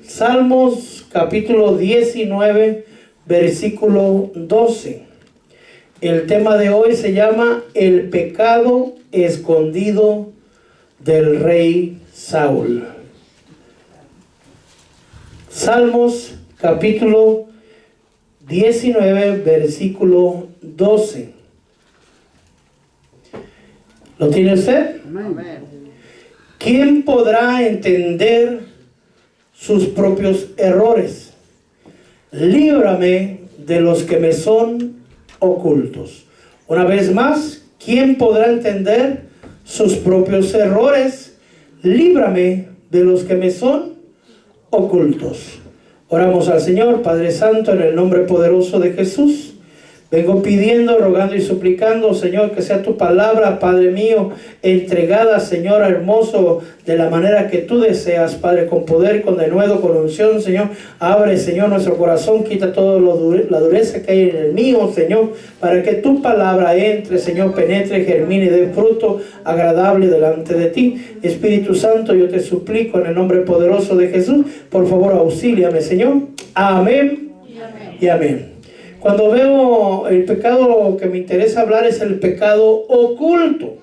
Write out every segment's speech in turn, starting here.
Salmos capítulo 19, versículo 12. El tema de hoy se llama El pecado escondido del rey Saúl. Salmos capítulo 19, versículo 12. ¿Lo tiene usted? Amén. ¿Quién podrá entender sus propios errores? Líbrame de los que me son ocultos. Una vez más, ¿quién podrá entender sus propios errores? Líbrame de los que me son ocultos. Oramos al Señor. Padre Santo, en el nombre poderoso de Jesús, vengo pidiendo, rogando y suplicando, Señor, que sea tu palabra, Padre mío, entregada, Señor hermoso, de la manera que tú deseas, Padre, con poder, con denuedo, con unción, Señor. Abre, Señor, nuestro corazón, quita toda la dureza que hay en el mío, Señor, para que tu palabra entre, Señor, penetre, germine y dé fruto agradable delante de ti. Espíritu Santo, yo te suplico en el nombre poderoso de Jesús, por favor, auxíliame, Señor. Amén y amén. Cuando veo el pecado que me interesa hablar es el pecado oculto.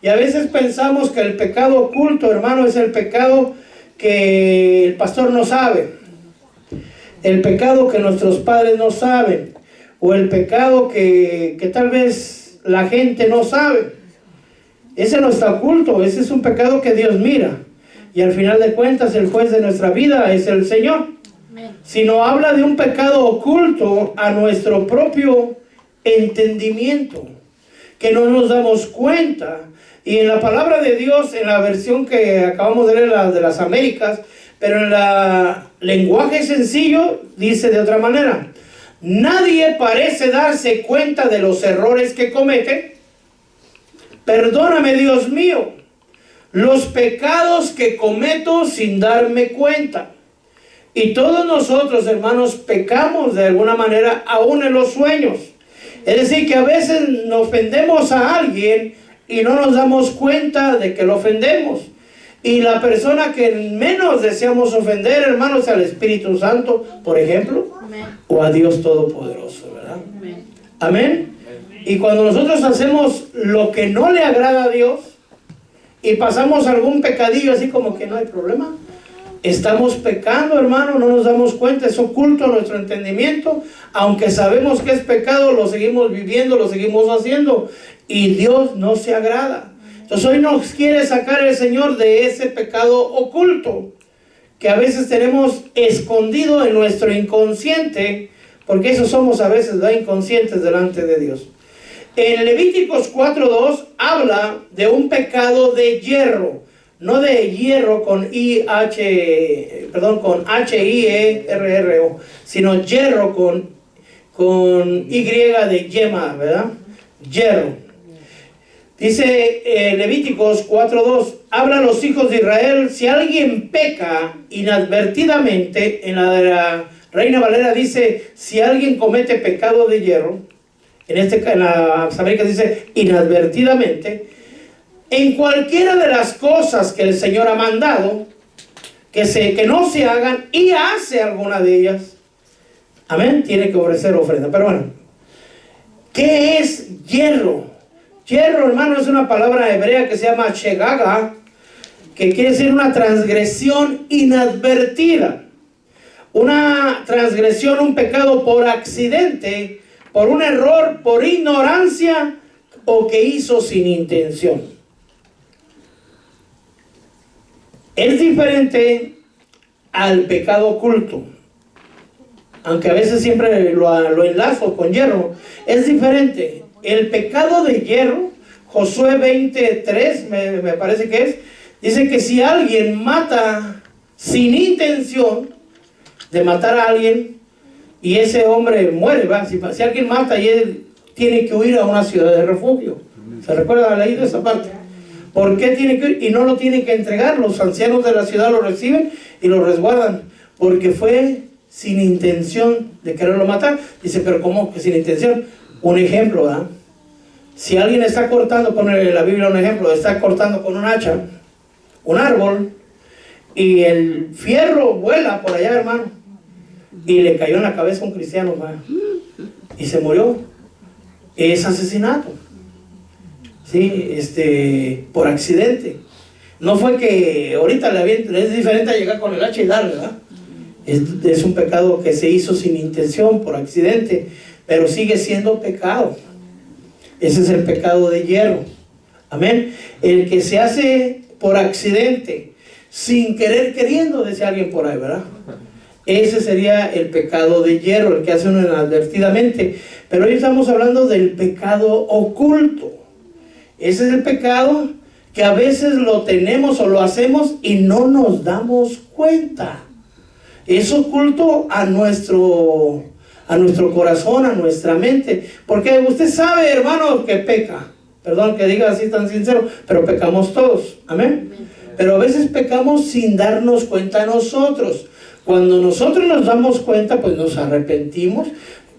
Y a veces pensamos que el pecado oculto, hermano, es el pecado que el pastor no sabe. El pecado que nuestros padres no saben. O el pecado que tal vez la gente no sabe. Ese no está oculto, ese es un pecado que Dios mira. Y al final de cuentas el juez de nuestra vida es el Señor. Sino habla de un pecado oculto a nuestro propio entendimiento, que no nos damos cuenta. Y en la palabra de Dios, en la versión que acabamos de leer, la de las Américas, pero en el lenguaje sencillo, dice de otra manera: nadie parece darse cuenta de los errores que comete. Perdóname, Dios mío, los pecados que cometo sin darme cuenta. Y todos nosotros, hermanos, pecamos de alguna manera, aún en los sueños. Es decir, que a veces nos ofendemos a alguien y no nos damos cuenta de que lo ofendemos. Y la persona que menos deseamos ofender, hermanos, es al Espíritu Santo, por ejemplo, amén, o a Dios Todopoderoso, ¿verdad? Amén. Amén. Y cuando nosotros hacemos lo que no le agrada a Dios y pasamos algún pecadillo así como que no hay problema, estamos pecando, hermano, no nos damos cuenta, es oculto a nuestro entendimiento. Aunque sabemos que es pecado, lo seguimos viviendo, lo seguimos haciendo, y Dios no se agrada. Entonces hoy nos quiere sacar el Señor de ese pecado oculto que a veces tenemos escondido en nuestro inconsciente, porque eso somos a veces, ¿verdad?, inconscientes delante de Dios. En Levíticos 4:2 habla de un pecado de hierro. No de hierro con con H-I-E-R-R-O, sino hierro con Y de yema, ¿verdad? Hierro. Dice Levíticos 4:2, habla a los hijos de Israel: si alguien peca inadvertidamente, en la de la Reina Valera dice, si alguien comete pecado de hierro, en las Américas dice inadvertidamente, en cualquiera de las cosas que el Señor ha mandado, que no se hagan, y hace alguna de ellas, amén, tiene que ofrecer ofrenda. Pero bueno, ¿qué es hierro? Hierro, hermano, es una palabra hebrea que se llama shegaga, que quiere decir una transgresión inadvertida. Una transgresión, un pecado por accidente, por un error, por ignorancia, o que hizo sin intención. Es diferente al pecado oculto, aunque a veces siempre lo enlazo con hierro. Es diferente. El pecado de hierro, Josué 20:3 me parece que es, dice que si alguien mata sin intención de matar a alguien y ese hombre muere, ¿va? Si alguien mata y él tiene que huir a una ciudad de refugio. ¿Se recuerda la ley de esa parte? ¿Por qué tiene que ir? Y no lo tienen que entregar. Los ancianos de la ciudad lo reciben y lo resguardan, porque fue sin intención de quererlo matar. Dice, pero ¿cómo que sin intención? Un ejemplo, ¿verdad? Si alguien está cortando, pone en la Biblia un ejemplo, está cortando con un hacha un árbol, y el fierro vuela por allá, hermano, y le cayó en la cabeza a un cristiano, hermano, y se murió. Es asesinato, ¿sí? Por accidente. No fue que ahorita es diferente a llegar con el hacha y darle, ¿verdad? Es un pecado que se hizo sin intención, por accidente, pero sigue siendo pecado. Ese es el pecado de hierro. Amén. El que se hace por accidente, sin querer queriendo, decía alguien por ahí, ¿verdad? Ese sería el pecado de hierro, el que hace uno inadvertidamente. Pero hoy estamos hablando del pecado oculto. Ese es el pecado que a veces lo tenemos o lo hacemos y no nos damos cuenta. Es oculto a nuestro corazón, a nuestra mente. Porque usted sabe, hermano, que peca. Perdón que diga así tan sincero, pero pecamos todos. Amén. Pero a veces pecamos sin darnos cuenta nosotros. Cuando nosotros nos damos cuenta, pues nos arrepentimos,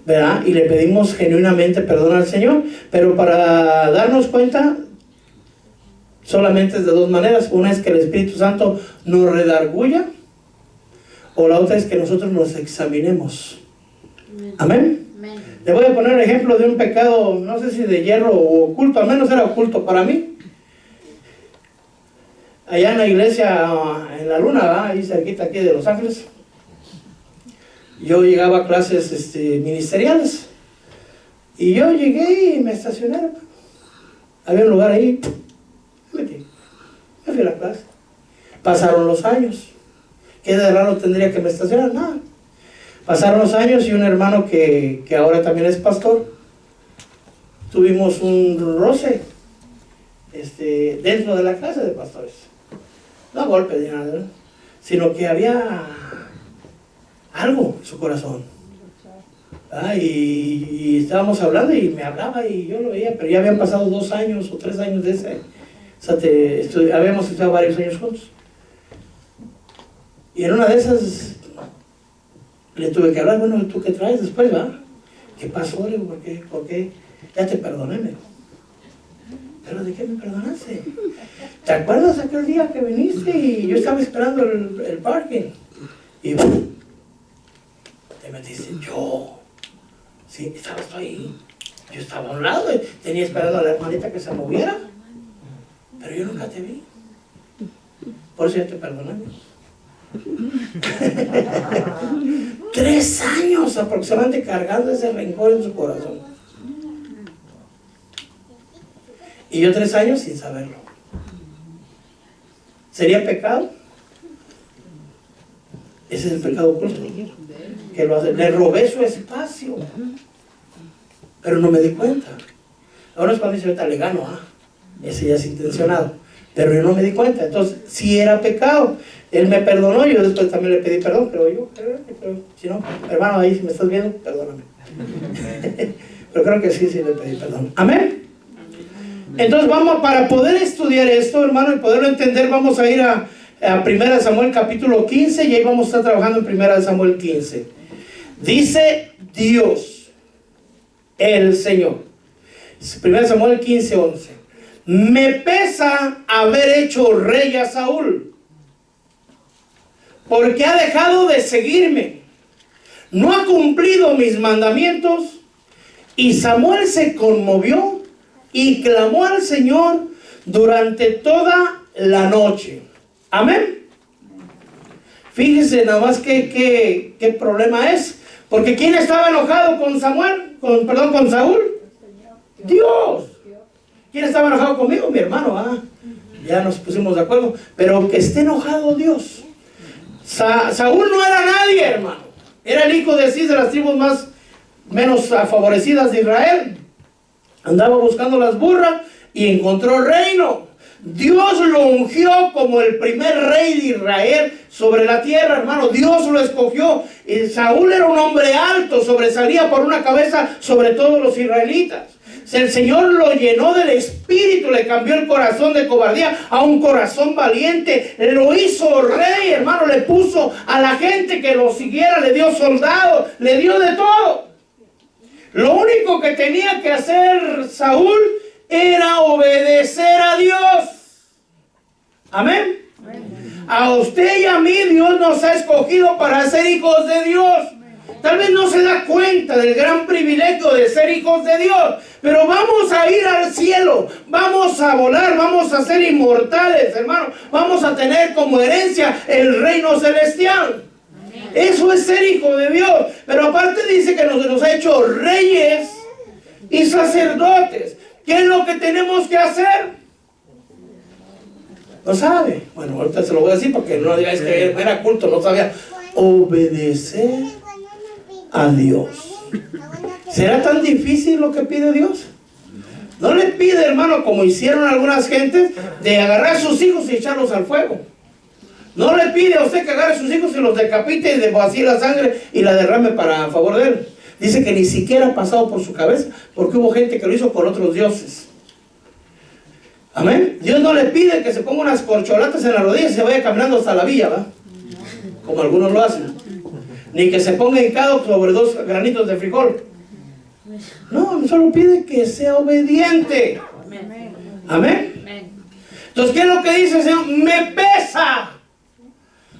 ¿verdad? Y le pedimos genuinamente perdón al Señor. Pero para darnos cuenta, solamente es de dos maneras. Una es que el Espíritu Santo nos redarguya, o la otra es que nosotros nos examinemos. Amén. Amén. Le voy a poner el ejemplo de un pecado, no sé si de hierro o oculto, al menos era oculto para mí. Allá en la iglesia, en la Luna, ¿verdad? Ahí cerquita aquí de Los Ángeles, yo llegaba a clases ministeriales. Y yo llegué y me estacioné. Había un lugar ahí, me metí, me fui a la clase. Pasaron los años. ¿Qué de raro tendría que me estacionar? Nada. Pasaron los años y un hermano que ahora también es pastor, tuvimos un roce dentro de la clase de pastores. No golpe ni nada, ¿no? Sino que había algo en su corazón. Y estábamos hablando y me hablaba y yo lo veía, pero ya habían pasado 2 años o 3 años de ese. O sea, habíamos estado varios años juntos. Y en una de esas le tuve que hablar. Bueno, ¿tú qué traes después, va? ¿Qué pasó? Le digo, ¿por qué? Ya te perdoné, me dijo. ¿Pero de qué me perdonaste? ¿Te acuerdas aquel día que viniste y yo estaba esperando el parking? Y te metiste. Yo. Sí, estabas tú ahí. Yo estaba a un lado, tenía esperando a la hermanita que se moviera. Pero yo nunca te vi. Por eso ya te perdoné. 3 años aproximadamente cargando ese rencor en su corazón. Y yo 3 años sin saberlo. ¿Sería pecado? Ese es el pecado oculto. Que lo hace. Le robé su espacio. Pero no me di cuenta. Ahora es cuando dice, ahorita le gano. Ese ya es intencionado. Pero yo no me di cuenta. Entonces, sí era pecado. Él me perdonó, yo después también le pedí perdón, pero si no, hermano, ahí si me estás viendo, perdóname. Pero creo que sí le pedí perdón. Amén. Entonces para poder estudiar esto, hermano, y poderlo entender, vamos a ir a 1 Samuel capítulo 15, y ahí vamos a estar trabajando en 1 Samuel 15. Dice Dios, el Señor. 1 Samuel 15, 11. Me pesa haber hecho rey a Saúl, porque ha dejado de seguirme, no ha cumplido mis mandamientos. Y Samuel se conmovió y clamó al Señor durante toda la noche. Amén. Fíjese nada más qué problema es. Porque ¿quién estaba enojado con con Saúl? Dios. ¿Quién estaba enojado conmigo? Mi hermano. Ya nos pusimos de acuerdo. Pero que esté enojado Dios. Saúl no era nadie, hermano. Era el hijo de Cis, de las tribus menos favorecidas de Israel. Andaba buscando las burras y encontró reino. Dios lo ungió como el primer rey de Israel sobre la tierra, hermano. Dios lo escogió. Y Saúl era un hombre alto, sobresalía por una cabeza sobre todos los israelitas. El Señor lo llenó del espíritu, le cambió el corazón de cobardía a un corazón valiente, lo hizo rey, hermano, le puso a la gente que lo siguiera, le dio soldados, le dio de todo. Lo único que tenía que hacer Saúl era obedecer a Dios. Amén. A usted y a mí Dios nos ha escogido para ser hijos de Dios. Tal vez no se da cuenta del gran privilegio de ser hijos de Dios, pero vamos a ir al cielo, vamos a volar, vamos a ser inmortales, hermano. Vamos a tener como herencia el reino celestial. Eso es ser hijo de Dios. Pero aparte dice que nos ha hecho reyes y sacerdotes. ¿Qué es lo que tenemos que hacer? ¿No sabe? Bueno, ahorita se lo voy a decir porque no digáis que era culto, no sabía. Obedecer a Dios. ¿Será tan difícil lo que pide Dios? No le pide, hermano, como hicieron algunas gentes, de agarrar a sus hijos y echarlos al fuego. No le pide a usted que agarre a sus hijos y los decapite y de vacíe la sangre y la derrame a favor de él. Dice que ni siquiera ha pasado por su cabeza, porque hubo gente que lo hizo con otros dioses. Amén. Dios no le pide que se ponga unas corcholatas en la rodilla y se vaya caminando hasta la villa, ¿va? Como algunos lo hacen. Ni que se ponga hincado sobre 2 granitos de frijol. No, solo pide que sea obediente. Amén. Entonces, ¿qué es lo que dice el Señor? Me pesa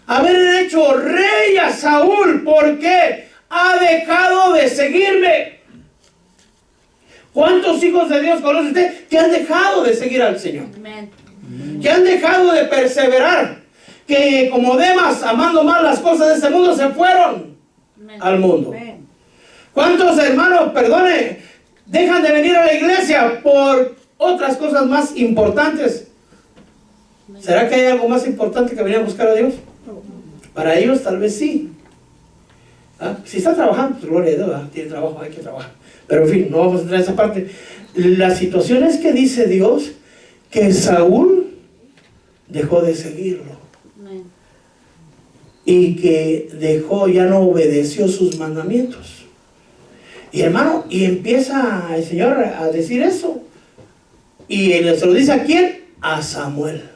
haber hecho rey a Saúl. ¿Por qué? Ha dejado de seguirme. ¿Cuántos hijos de Dios conoce usted que han dejado de seguir al Señor? Que han dejado de perseverar. Que como Demas, amando más las cosas de este mundo, se fueron al mundo. ¿Cuántos hermanos, perdone, dejan de venir a la iglesia por otras cosas más importantes? ¿Será que hay algo más importante que venir a buscar a Dios? Para ellos tal vez sí. ¿Ah? Si está trabajando, pues gloria a Dios, ¿ah? Tiene trabajo, hay que trabajar. Pero en fin, no vamos a entrar en esa parte. La situación es que dice Dios que Saúl dejó de seguirlo. Y que ya no obedeció sus mandamientos. Y hermano, y empieza el Señor a decir eso. Y se lo dice ¿a quién? A Samuel.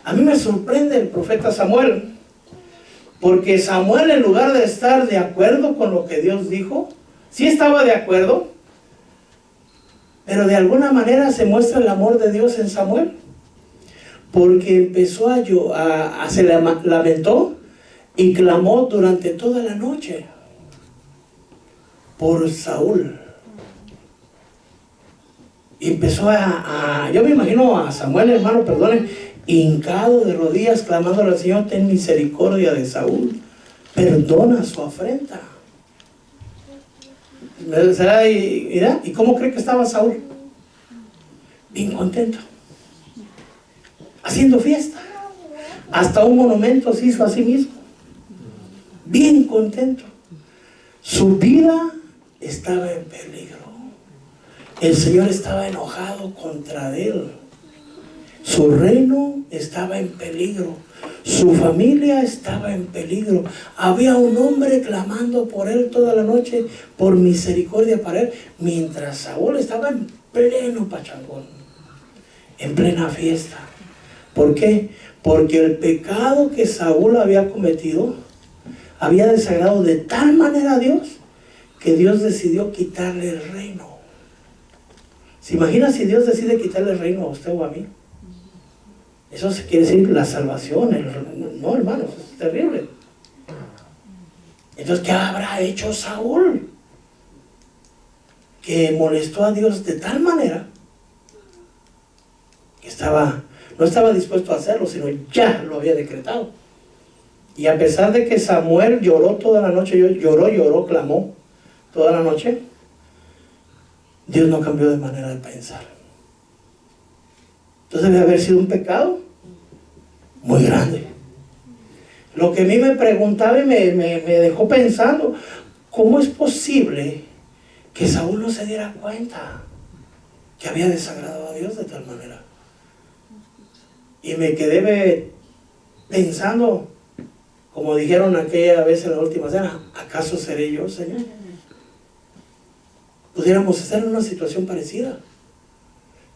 A mí me sorprende el profeta Samuel, porque Samuel, en lugar de estar de acuerdo con lo que Dios dijo, sí estaba de acuerdo, pero de alguna manera se muestra el amor de Dios en Samuel, porque empezó se lamentó y clamó durante toda la noche por Saúl. Y empezó yo me imagino a Samuel, hermano, perdone, hincado de rodillas, clamándole al Señor: ten misericordia de Saúl, perdona su afrenta. ¿Y cómo cree que estaba Saúl? Bien contento, haciendo fiesta. Hasta un monumento se hizo a sí mismo, bien contento. Su vida estaba en peligro. El Señor estaba enojado contra él. Su reino estaba en peligro. Su familia estaba en peligro. Había un hombre clamando por él toda la noche, por misericordia para él, mientras Saúl estaba en pleno pachangón, en plena fiesta. ¿Por qué? Porque el pecado que Saúl había cometido había desagradado de tal manera a Dios que Dios decidió quitarle el reino. ¿Se imagina si Dios decide quitarle el reino a usted o a mí? Eso quiere decir la salvación. No, hermanos, es terrible. Entonces, ¿qué habrá hecho Saúl? Que molestó a Dios de tal manera que no estaba dispuesto a hacerlo, sino ya lo había decretado. Y a pesar de que Samuel lloró toda la noche, lloró, clamó toda la noche, Dios no cambió de manera de pensar. Entonces debe haber sido un pecado muy grande. Lo que a mí me preguntaba y me dejó pensando: ¿cómo es posible que Saúl no se diera cuenta que había desagradado a Dios de tal manera? Y me quedé pensando, como dijeron aquella vez en la última cena: ¿acaso seré yo, Señor? Pudiéramos estar en una situación parecida,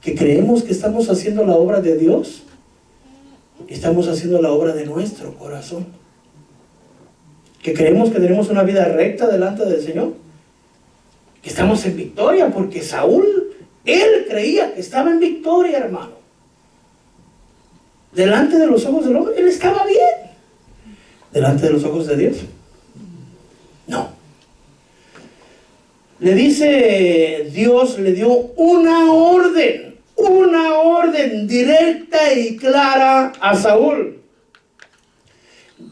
que creemos que estamos haciendo la obra de Dios y estamos haciendo la obra de nuestro corazón, que creemos que tenemos una vida recta delante del Señor, que estamos en victoria, porque Saúl, él creía que estaba en victoria, hermano. delante de los ojos del hombre, él estaba bien. Delante de los ojos de Dios, no. Le dice, Dios le dio una orden directa y clara a Saúl.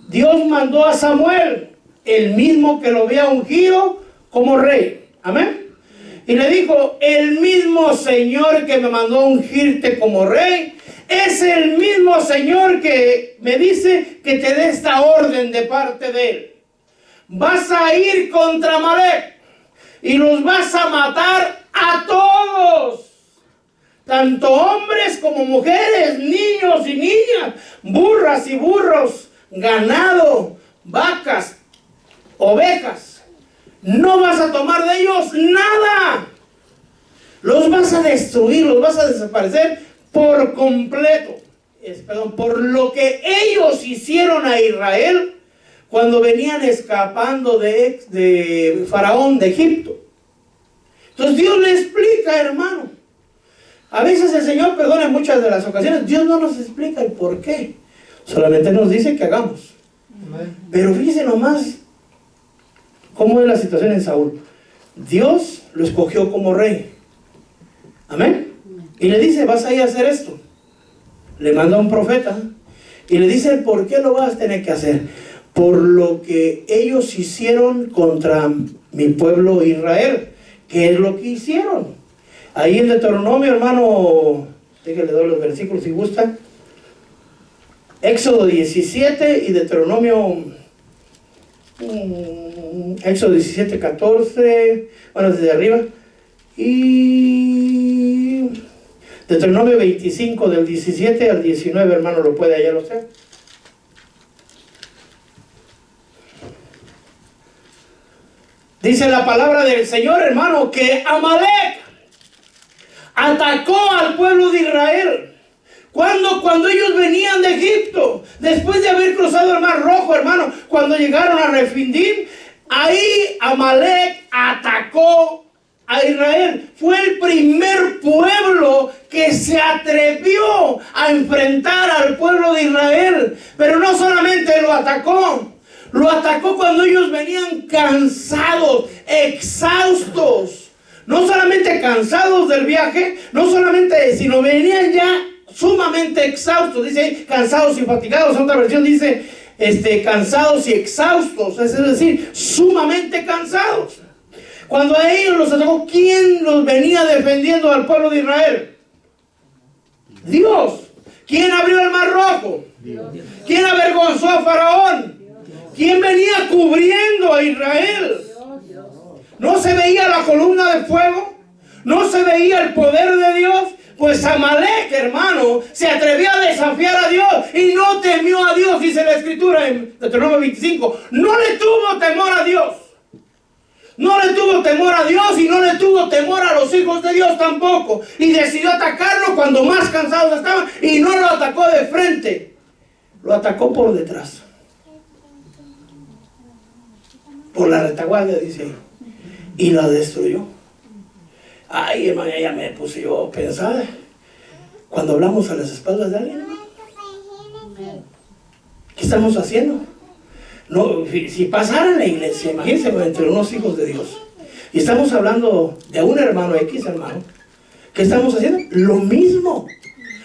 Dios mandó a Samuel, el mismo que lo había ungido como rey. Amén. Y le dijo, el mismo Señor que me mandó a ungirte como rey, es el mismo Señor que me dice que te dé esta orden de parte de él. Vas a ir contra Amalec y los vas a matar a todos, tanto hombres como mujeres, niños y niñas, burras y burros, ganado, vacas, ovejas. No vas a tomar de ellos nada. Los vas a destruir, los vas a desaparecer por completo. Por lo que ellos hicieron a Israel cuando venían escapando de Faraón de Egipto. Entonces Dios le explica, hermano. A veces el Señor, perdona, en muchas de las ocasiones Dios no nos explica el por qué, solamente nos dice que hagamos. Pero fíjense nomás cómo es la situación en Saúl. Dios lo escogió como rey. Amén. Y le dice, vas a ir a hacer esto. Le manda a un profeta y le dice, ¿por qué lo vas a tener que hacer? Por lo que ellos hicieron contra mi pueblo Israel. ¿Qué es lo que hicieron? Ahí en Deuteronomio, hermano, déjenle doy los versículos si gustan. Éxodo 17 y Deuteronomio, Éxodo 17, 14, bueno, desde arriba. Y Deuteronomio 25, del 17 al 19, hermano, lo puede hallar usted. Dice la palabra del Señor, hermano, que Amalec atacó al pueblo de Israel. Cuando ellos venían de Egipto, después de haber cruzado el Mar Rojo, hermano, cuando llegaron a Refidim, ahí Amalec atacó a Israel. Fue el primer pueblo que se atrevió a enfrentar al pueblo de Israel. Pero no solamente lo atacó cuando ellos venían cansados, exhaustos. No solamente cansados del viaje, sino venían ya sumamente exhaustos. Dice cansados y fatigados. Otra versión dice cansados y exhaustos, es decir, sumamente cansados. Cuando a ellos los atacó, ¿quién los venía defendiendo al pueblo de Israel? Dios. ¿Quién abrió el Mar Rojo? Dios. ¿Quién avergonzó a Faraón? ¿Quién venía cubriendo a Israel? ¿No se veía la columna de fuego? ¿No se veía el poder de Dios? Pues Amalek, hermano, se atrevió a desafiar a Dios y no temió a Dios, dice la Escritura en Deuteronomio 25. No le tuvo temor a Dios. No le tuvo temor a Dios y no le tuvo temor a los hijos de Dios tampoco. Y decidió atacarlo cuando más cansados estaban y no lo atacó de frente. Lo atacó por detrás. Por la retaguardia, dice ahí. Y la destruyó. Ay, hermano, ya me puse yo a pensar. Cuando hablamos a las espaldas de alguien, ¿qué estamos haciendo? No, si pasara en la iglesia, imagínense entre unos hijos de Dios, y estamos hablando de un hermano X, hermano, ¿qué estamos haciendo? Lo mismo.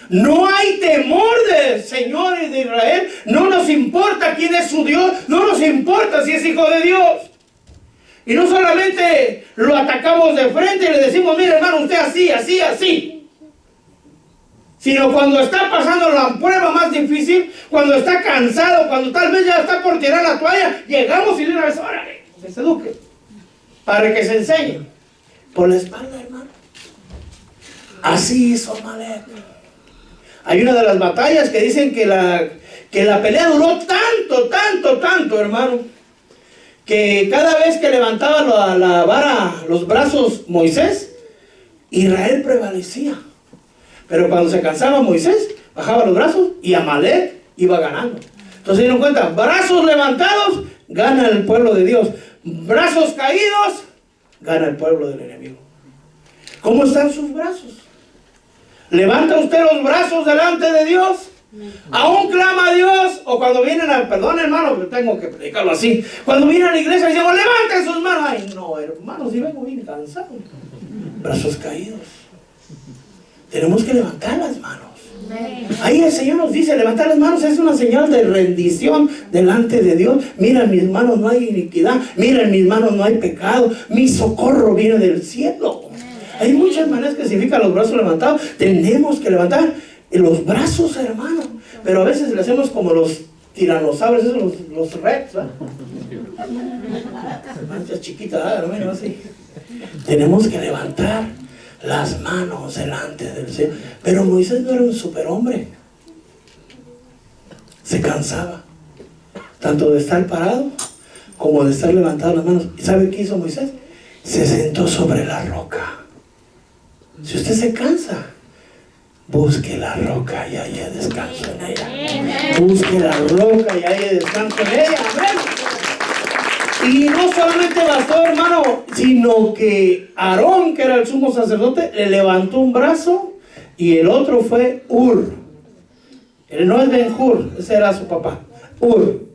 No hay temor del Señor y de Israel. No nos importa quién es su Dios. No nos importa si es hijo de Dios. Y no solamente lo atacamos de frente y le decimos, mire hermano, usted así, así, así. Sino cuando está pasando la prueba más difícil, cuando está cansado, cuando tal vez ya está por tirar la toalla, llegamos y de una vez, órale, que se eduque, para que se enseñe. Por la espalda, hermano. Así hizo Amalek. Hay una de las batallas que dicen que la pelea duró tanto, hermano, que cada vez que levantaba la vara, los brazos Moisés, Israel prevalecía. Pero cuando se cansaba Moisés, bajaba los brazos y Amalek iba ganando. Entonces se dieron cuenta, brazos levantados, gana el pueblo de Dios. Brazos caídos, gana el pueblo del enemigo. ¿Cómo están sus brazos? ¿Levanta usted los brazos delante de Dios? Aún clama a Dios. O cuando vienen a, perdón hermano, pero tengo que predicarlo así. Cuando vienen a la iglesia decimos, levanten sus manos. Ay no, hermano, si vengo bien cansado. Brazos caídos. Tenemos que levantar las manos. Ahí el Señor nos dice, levantar las manos es una señal de rendición delante de Dios. Mira, en mis manos no hay iniquidad. Mira, en mis manos no hay pecado. Mi socorro viene del cielo. Hay muchas maneras que significan los brazos levantados. Tenemos que levantar los brazos, hermano. Pero a veces le hacemos como los tiranosaurios, esos los rex, ¿verdad? Manchas chiquitas, hermano, así. Tenemos que levantar las manos delante del Señor. Pero Moisés no era un superhombre. Se cansaba tanto de estar parado como de estar levantado las manos. ¿Y sabe qué hizo Moisés? Se sentó sobre la roca. Si usted se cansa, busque la roca y haya descanso en ella. Busque la roca y haya descanso en ella. Amén. Y no solamente bastó, hermano, sino que Aarón, que era el sumo sacerdote, le levantó un brazo y el otro fue Hur. Él no es Ben-Hur, ese era su papá. Hur.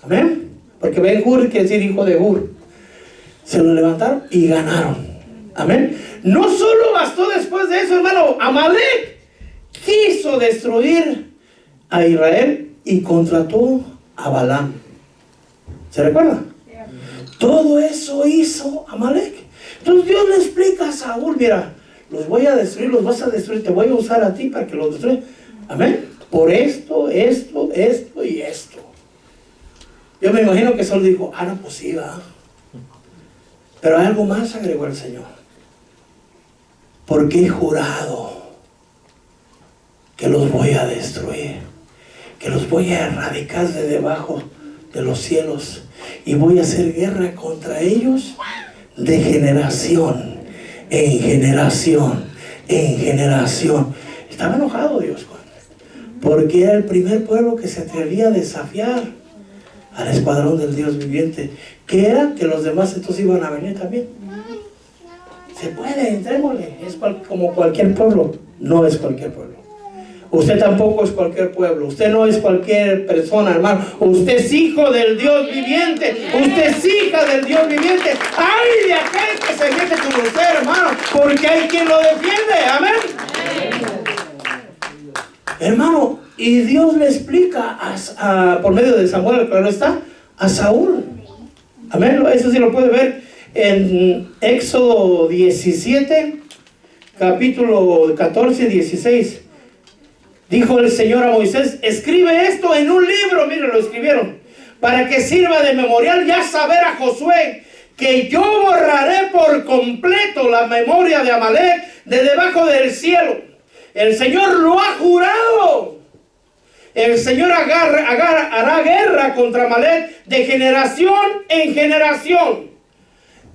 Amén. Porque Ben-Hur quiere decir hijo de Hur. Se lo levantaron y ganaron. Amén. No solo bastó después de eso, hermano. Amalek quiso destruir a Israel y contrató a Balaam. ¿Se recuerda? Todo eso hizo Amalek. Entonces Dios le explica a Saúl, mira, los voy a destruir, los vas a destruir, te voy a usar a ti para que los destruyas. Amén. Por esto y esto. Yo me imagino que Saúl dijo, no, pues sí, va. Pero algo más agregó el Señor. Porque he jurado que los voy a destruir, que los voy a erradicar de debajo de los cielos y voy a hacer guerra contra ellos de generación en generación en generación. Estaba enojado Dios porque era el primer pueblo que se atrevía a desafiar al escuadrón del Dios viviente, que era que los demás entonces iban a venir también. Se puede, entrémosle. Es como cualquier pueblo. No es cualquier pueblo. Usted tampoco es cualquier pueblo. Usted no es cualquier persona, hermano. Usted es hijo del Dios viviente. Usted es hija del Dios viviente. ¡Ay de aquel que se mete con usted, hermano! Porque hay quien lo defiende. Amén. Hermano, y Dios le explica por medio de Samuel, claro está, a Saúl. Amén. Eso sí lo puede ver en Éxodo 17, capítulo 14 y 16. Dijo el Señor a Moisés, escribe esto en un libro, mire, lo escribieron, para que sirva de memorial y a saber a Josué, que yo borraré por completo la memoria de Amalek de debajo del cielo. El Señor lo ha jurado. El Señor hará guerra contra Amalek de generación en generación.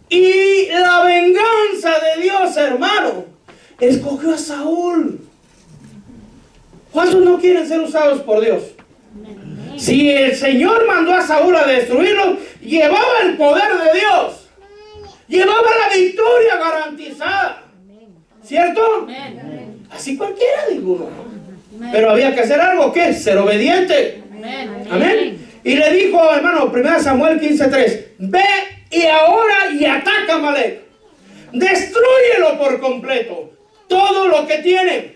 Y la venganza de Dios, hermano, escogió a Saúl. ¿Cuántos no quieren ser usados por Dios? Si el Señor mandó a Saúl a destruirlo, llevaba el poder de Dios. Llevaba la victoria garantizada. ¿Cierto? Así cualquiera, digo uno. Pero había que hacer algo, ¿qué? Ser obediente. Amén. Y le dijo, hermano, 1 Samuel 15:3, ve y ahora y ataca a Amalek. Destrúyelo por completo. Todo lo que tiene.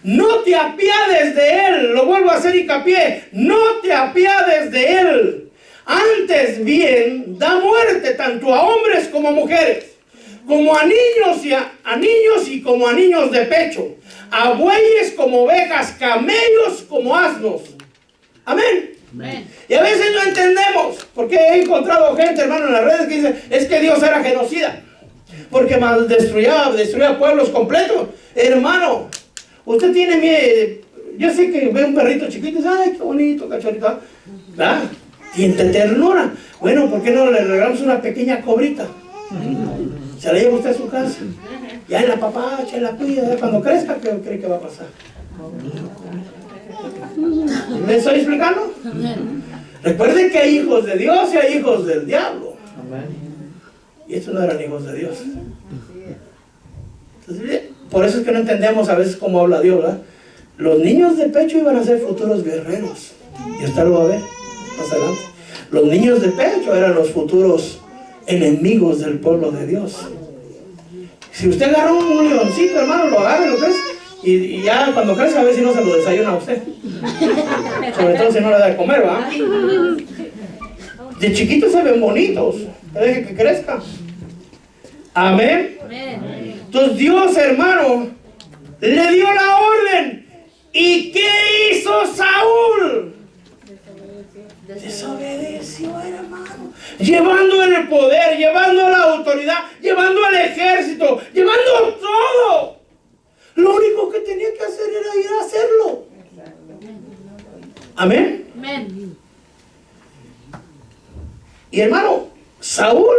No te apiades de él. Lo vuelvo a hacer hincapié. No te apiades de él. Antes bien, da muerte tanto a hombres como a mujeres, como a niños y como a niños de pecho, a bueyes como ovejas, camellos como asnos. Amén. Amén. Y a veces no entendemos, porque he encontrado gente, hermano, en las redes que dice, es que Dios era genocida, porque destruía pueblos completos. Hermano, usted tiene miedo. Yo sé que ve un perrito chiquito y dice, ay, qué bonito, cachorrito, ¿verdad? Tiene ternura. Bueno, ¿por qué no le regalamos una pequeña cobrita? Se la lleva usted a su casa. Ya en la papacha, en la cuida, cuando crezca, ¿qué cree que va a pasar? ¿Me estoy explicando? Recuerden que hay hijos de Dios y hay hijos del diablo. Y estos no eran hijos de Dios. Entonces, por eso es que no entendemos a veces cómo habla Dios, ¿verdad? Los niños de pecho iban a ser futuros guerreros. Y usted lo va a ver más adelante. Los niños de pecho eran los futuros enemigos del pueblo de Dios. Si usted agarra un leoncito, hermano, lo agarra y lo crece. Y ya cuando crece, a ver si no se lo desayuna a usted. Sobre todo si no le da de comer, ¿va? De chiquitos se ven bonitos. Deje que crezcan. Amén. Entonces Dios, hermano, le dio la orden. ¿Y qué hizo Saúl? Desobedeció, hermano. Llevando el poder, llevando la autoridad, llevando el ejército, llevando todo. Lo único que tenía que hacer era ir a hacerlo. Amén. Amén. Y hermano, Saúl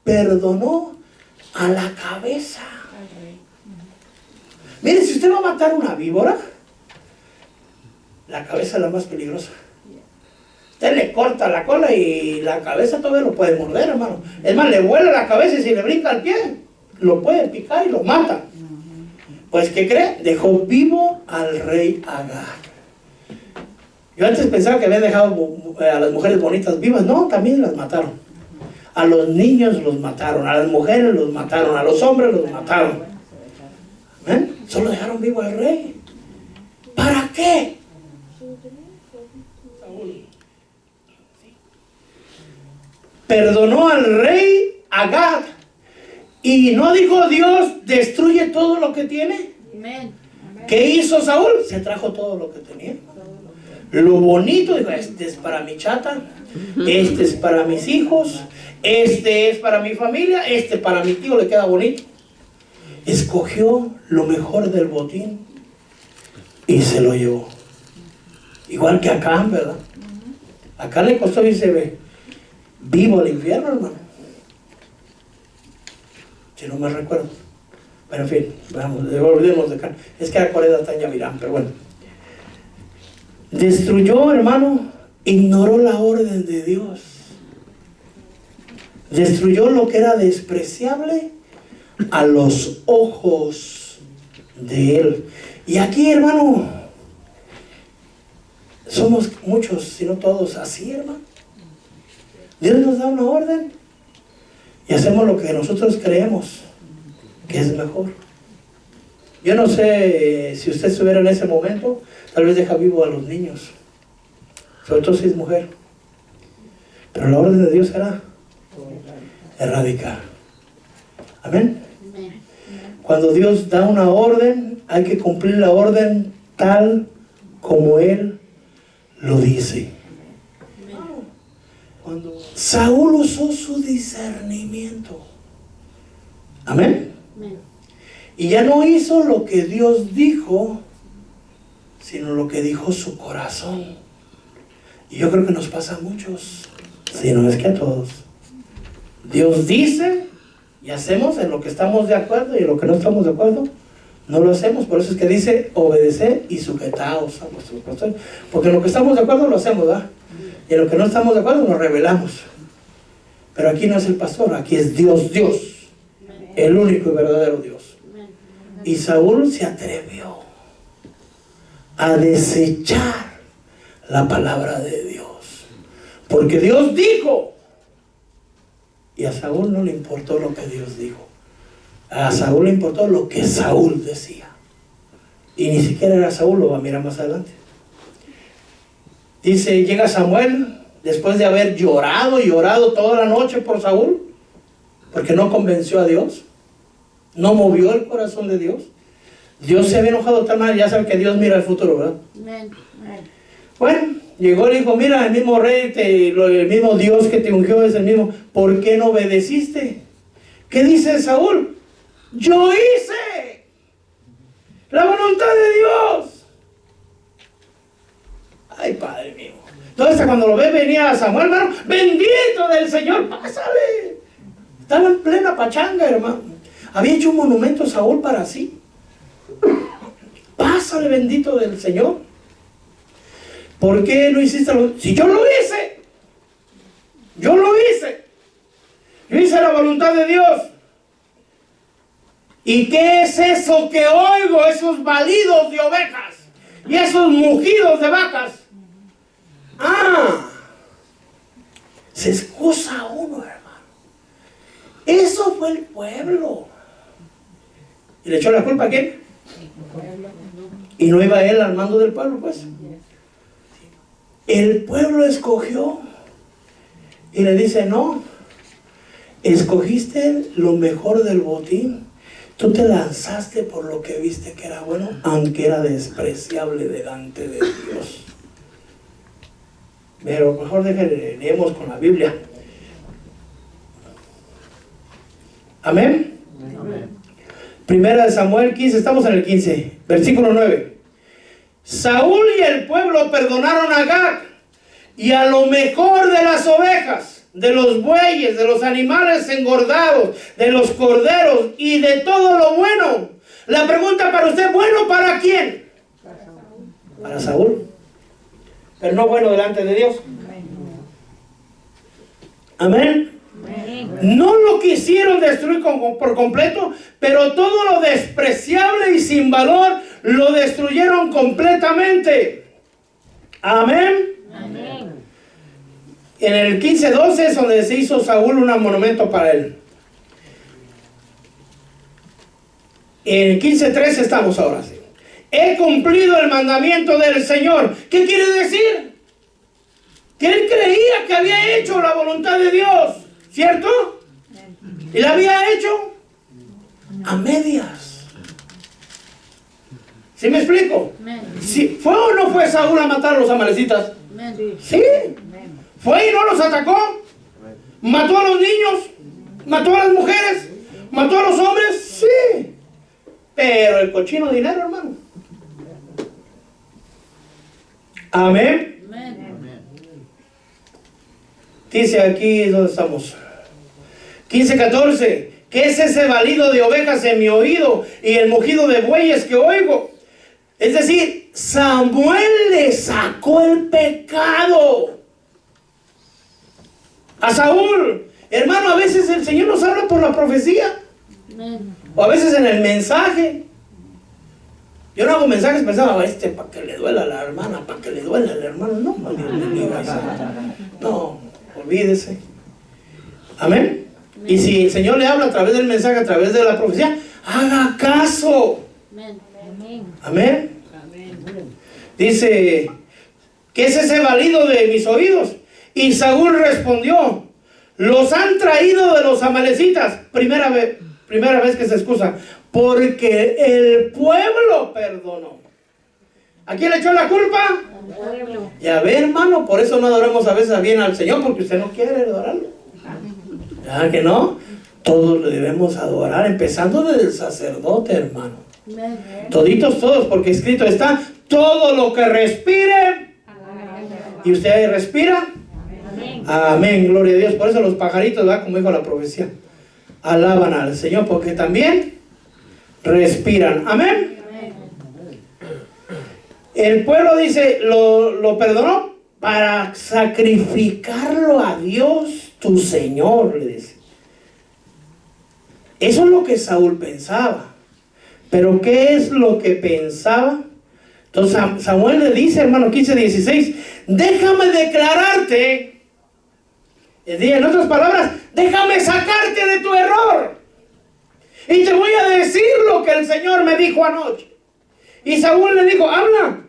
perdonó a la cabeza. Mire, si usted va a matar una víbora, la cabeza es la más peligrosa. Usted le corta la cola y la cabeza todavía lo puede morder, hermano. Es más, le vuela la cabeza y si le brinca el pie, lo puede picar y lo mata. Pues, ¿qué cree? Dejó vivo al rey Agag. Yo antes pensaba que habían dejado a las mujeres bonitas vivas. No, también las mataron. A los niños los mataron, a las mujeres los mataron, a los hombres los mataron. ¿Ven? Solo dejaron vivo al rey. ¿Para qué? Perdonó al rey Agag. Y no dijo Dios, destruye todo lo que tiene. ¿Qué hizo Saúl? Se trajo todo lo que tenía. Lo bonito, dijo, este es para mi chata, este es para mis hijos, este es para mi familia, este para mi tío, le queda bonito. Escogió lo mejor del botín y se lo llevó. Igual que acá, ¿verdad? Acá le costó irse vivo al infierno, hermano. Si no me recuerdo. Pero en fin, vamos, devolvemos de acá. Es que la Corea está en Yavirán, pero bueno. Destruyó, hermano, ignoró la orden de Dios. Destruyó lo que era despreciable a los ojos de Él. Y aquí, hermano, somos muchos, si no todos, así, hermano. Dios nos da una orden y hacemos lo que nosotros creemos que es mejor. Yo no sé si usted estuviera en ese momento, tal vez deja vivo a los niños, sobre todo si es mujer. Pero la orden de Dios era erradicar. Amén. Cuando Dios da una orden, hay que cumplir la orden tal como Él lo dice. Cuando Saúl usó su discernimiento. Amén. Y ya no hizo lo que Dios dijo, sino lo que dijo su corazón. Y yo creo que nos pasa a muchos, si no es que a todos. Dios dice y hacemos en lo que estamos de acuerdo, y en lo que no estamos de acuerdo no lo hacemos. Por eso es que dice obedeced y sujetaos a vuestros pastores, porque en lo que estamos de acuerdo lo hacemos, ¿verdad? Y en lo que no estamos de acuerdo nos rebelamos. Pero aquí no es el pastor, aquí es Dios, el único y verdadero Dios. Y Saúl se atrevió a desechar la palabra de Dios, porque Dios dijo, y a Saúl no le importó lo que Dios dijo. A Saúl le importó lo que Saúl decía, y ni siquiera era Saúl, lo va a mirar más adelante. Dice, llega Samuel después de haber llorado y llorado toda la noche por Saúl, porque no convenció a Dios, no movió el corazón de Dios. Dios se había enojado de tal manera, ya sabe que Dios mira el futuro, ¿verdad? Bueno, llegó y le dijo, mira, el mismo rey, el mismo Dios que te ungió es el mismo, ¿por qué no obedeciste? ¿Qué dice Saúl? Yo hice la voluntad de Dios. Ay, Padre mío. Entonces cuando lo ve venía a Samuel, hermano, bendito del Señor, pásale. Estaba en plena pachanga, hermano. Había hecho un monumento a Saúl para sí. Pásale, bendito del Señor. ¿Por qué no hiciste si yo lo hice? Yo lo hice. Yo hice la voluntad de Dios. ¿Y qué es eso que oigo? Esos balidos de ovejas. y esos mugidos de vacas. Se excusa uno, hermano. Eso fue el pueblo. ¿Y le echó la culpa a quién? Y no iba él al mando del pueblo, pues. El pueblo escogió y le dice: no, escogiste lo mejor del botín. Tú te lanzaste por lo que viste que era bueno, aunque era despreciable delante de Dios. Pero mejor leemos con la Biblia. Amén. Amén. Primera de Samuel 15, estamos en el 15, versículo 9. Saúl y el pueblo perdonaron a Agag y a lo mejor de las ovejas, de los bueyes, de los animales engordados, de los corderos y de todo lo bueno. La pregunta para usted: ¿bueno para quién? Para Saúl. Pero no bueno delante de Dios. Amén. No lo quisieron destruir por completo, pero todo lo despreciable y sin valor lo destruyeron completamente. Amén. Amén. En el 15:12 es donde se hizo Saúl un monumento para él. En el 15:13 estamos ahora. Sí. He cumplido el mandamiento del Señor. ¿Qué quiere decir? Que él creía que había hecho la voluntad de Dios, ¿cierto? Y la había hecho a medias. ¿Sí me explico? ¿Sí, fue o no fue Saúl a matar a los amalecitas? Sí. ¿Fue y no los atacó? ¿Mató a los niños? ¿Mató a las mujeres? ¿Mató a los hombres? Sí. Pero el cochino dinero, hermano. Amén. Dice aquí donde estamos. 15:14. ¿Qué es ese balido de ovejas en mi oído y el mugido de bueyes que oigo? Es decir, Samuel le sacó el pecado a Saúl. Hermano, a veces el Señor nos habla por la profecía. O a veces en el mensaje. Yo no hago mensajes pensando: para que le duela a la hermana, para que le duela al hermano. No, no, olvídese. Amén. Y si el Señor le habla a través del mensaje, a través de la profecía, haga caso. Amén. Dice: ¿qué es ese balido de mis oídos? Y Saúl respondió: los han traído de los amalecitas. Primera vez que se excusa. Porque el pueblo perdonó. ¿A quién le echó la culpa? Al pueblo. Ya ve, hermano, por eso no adoramos a veces bien al Señor, porque usted no quiere adorarlo. ¿Ya que no? Todos le debemos adorar, empezando desde el sacerdote, hermano. Toditos, todos, porque escrito está: todo lo que respire. ¿Y usted respira? Amén, gloria a Dios. Por eso los pajaritos, ¿verdad? Como dijo la profecía, alaban al Señor, porque también respiran. Amén. El pueblo dice, lo perdonó para sacrificarlo a Dios tu Señor, le dice. Eso es lo que Saúl pensaba. Pero ¿qué es lo que pensaba? Entonces Samuel le dice, hermano, 15:16, déjame declararte. En otras palabras, déjame sacarte de tu error. Y te voy a decir lo que el Señor me dijo anoche. Y Saúl le dijo: habla.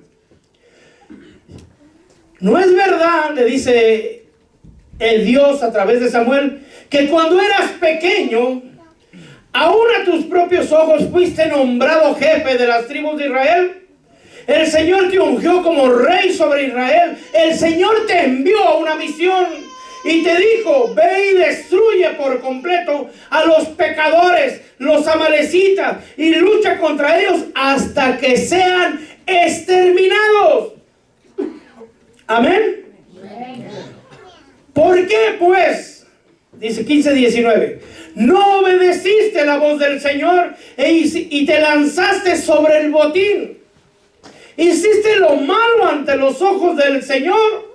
No es verdad, le dice el Dios a través de Samuel, que cuando eras pequeño, aún a tus propios ojos fuiste nombrado jefe de las tribus de Israel. El Señor te ungió como rey sobre Israel. El Señor te envió a una misión y te dijo: ve y destruye por completo a los pecadores, los amalecitas, y lucha contra ellos hasta que sean exterminados. Amén. ¿Por qué pues? Dice 15:19. No obedeciste la voz del Señor y te lanzaste sobre el botín. Hiciste lo malo ante los ojos del Señor.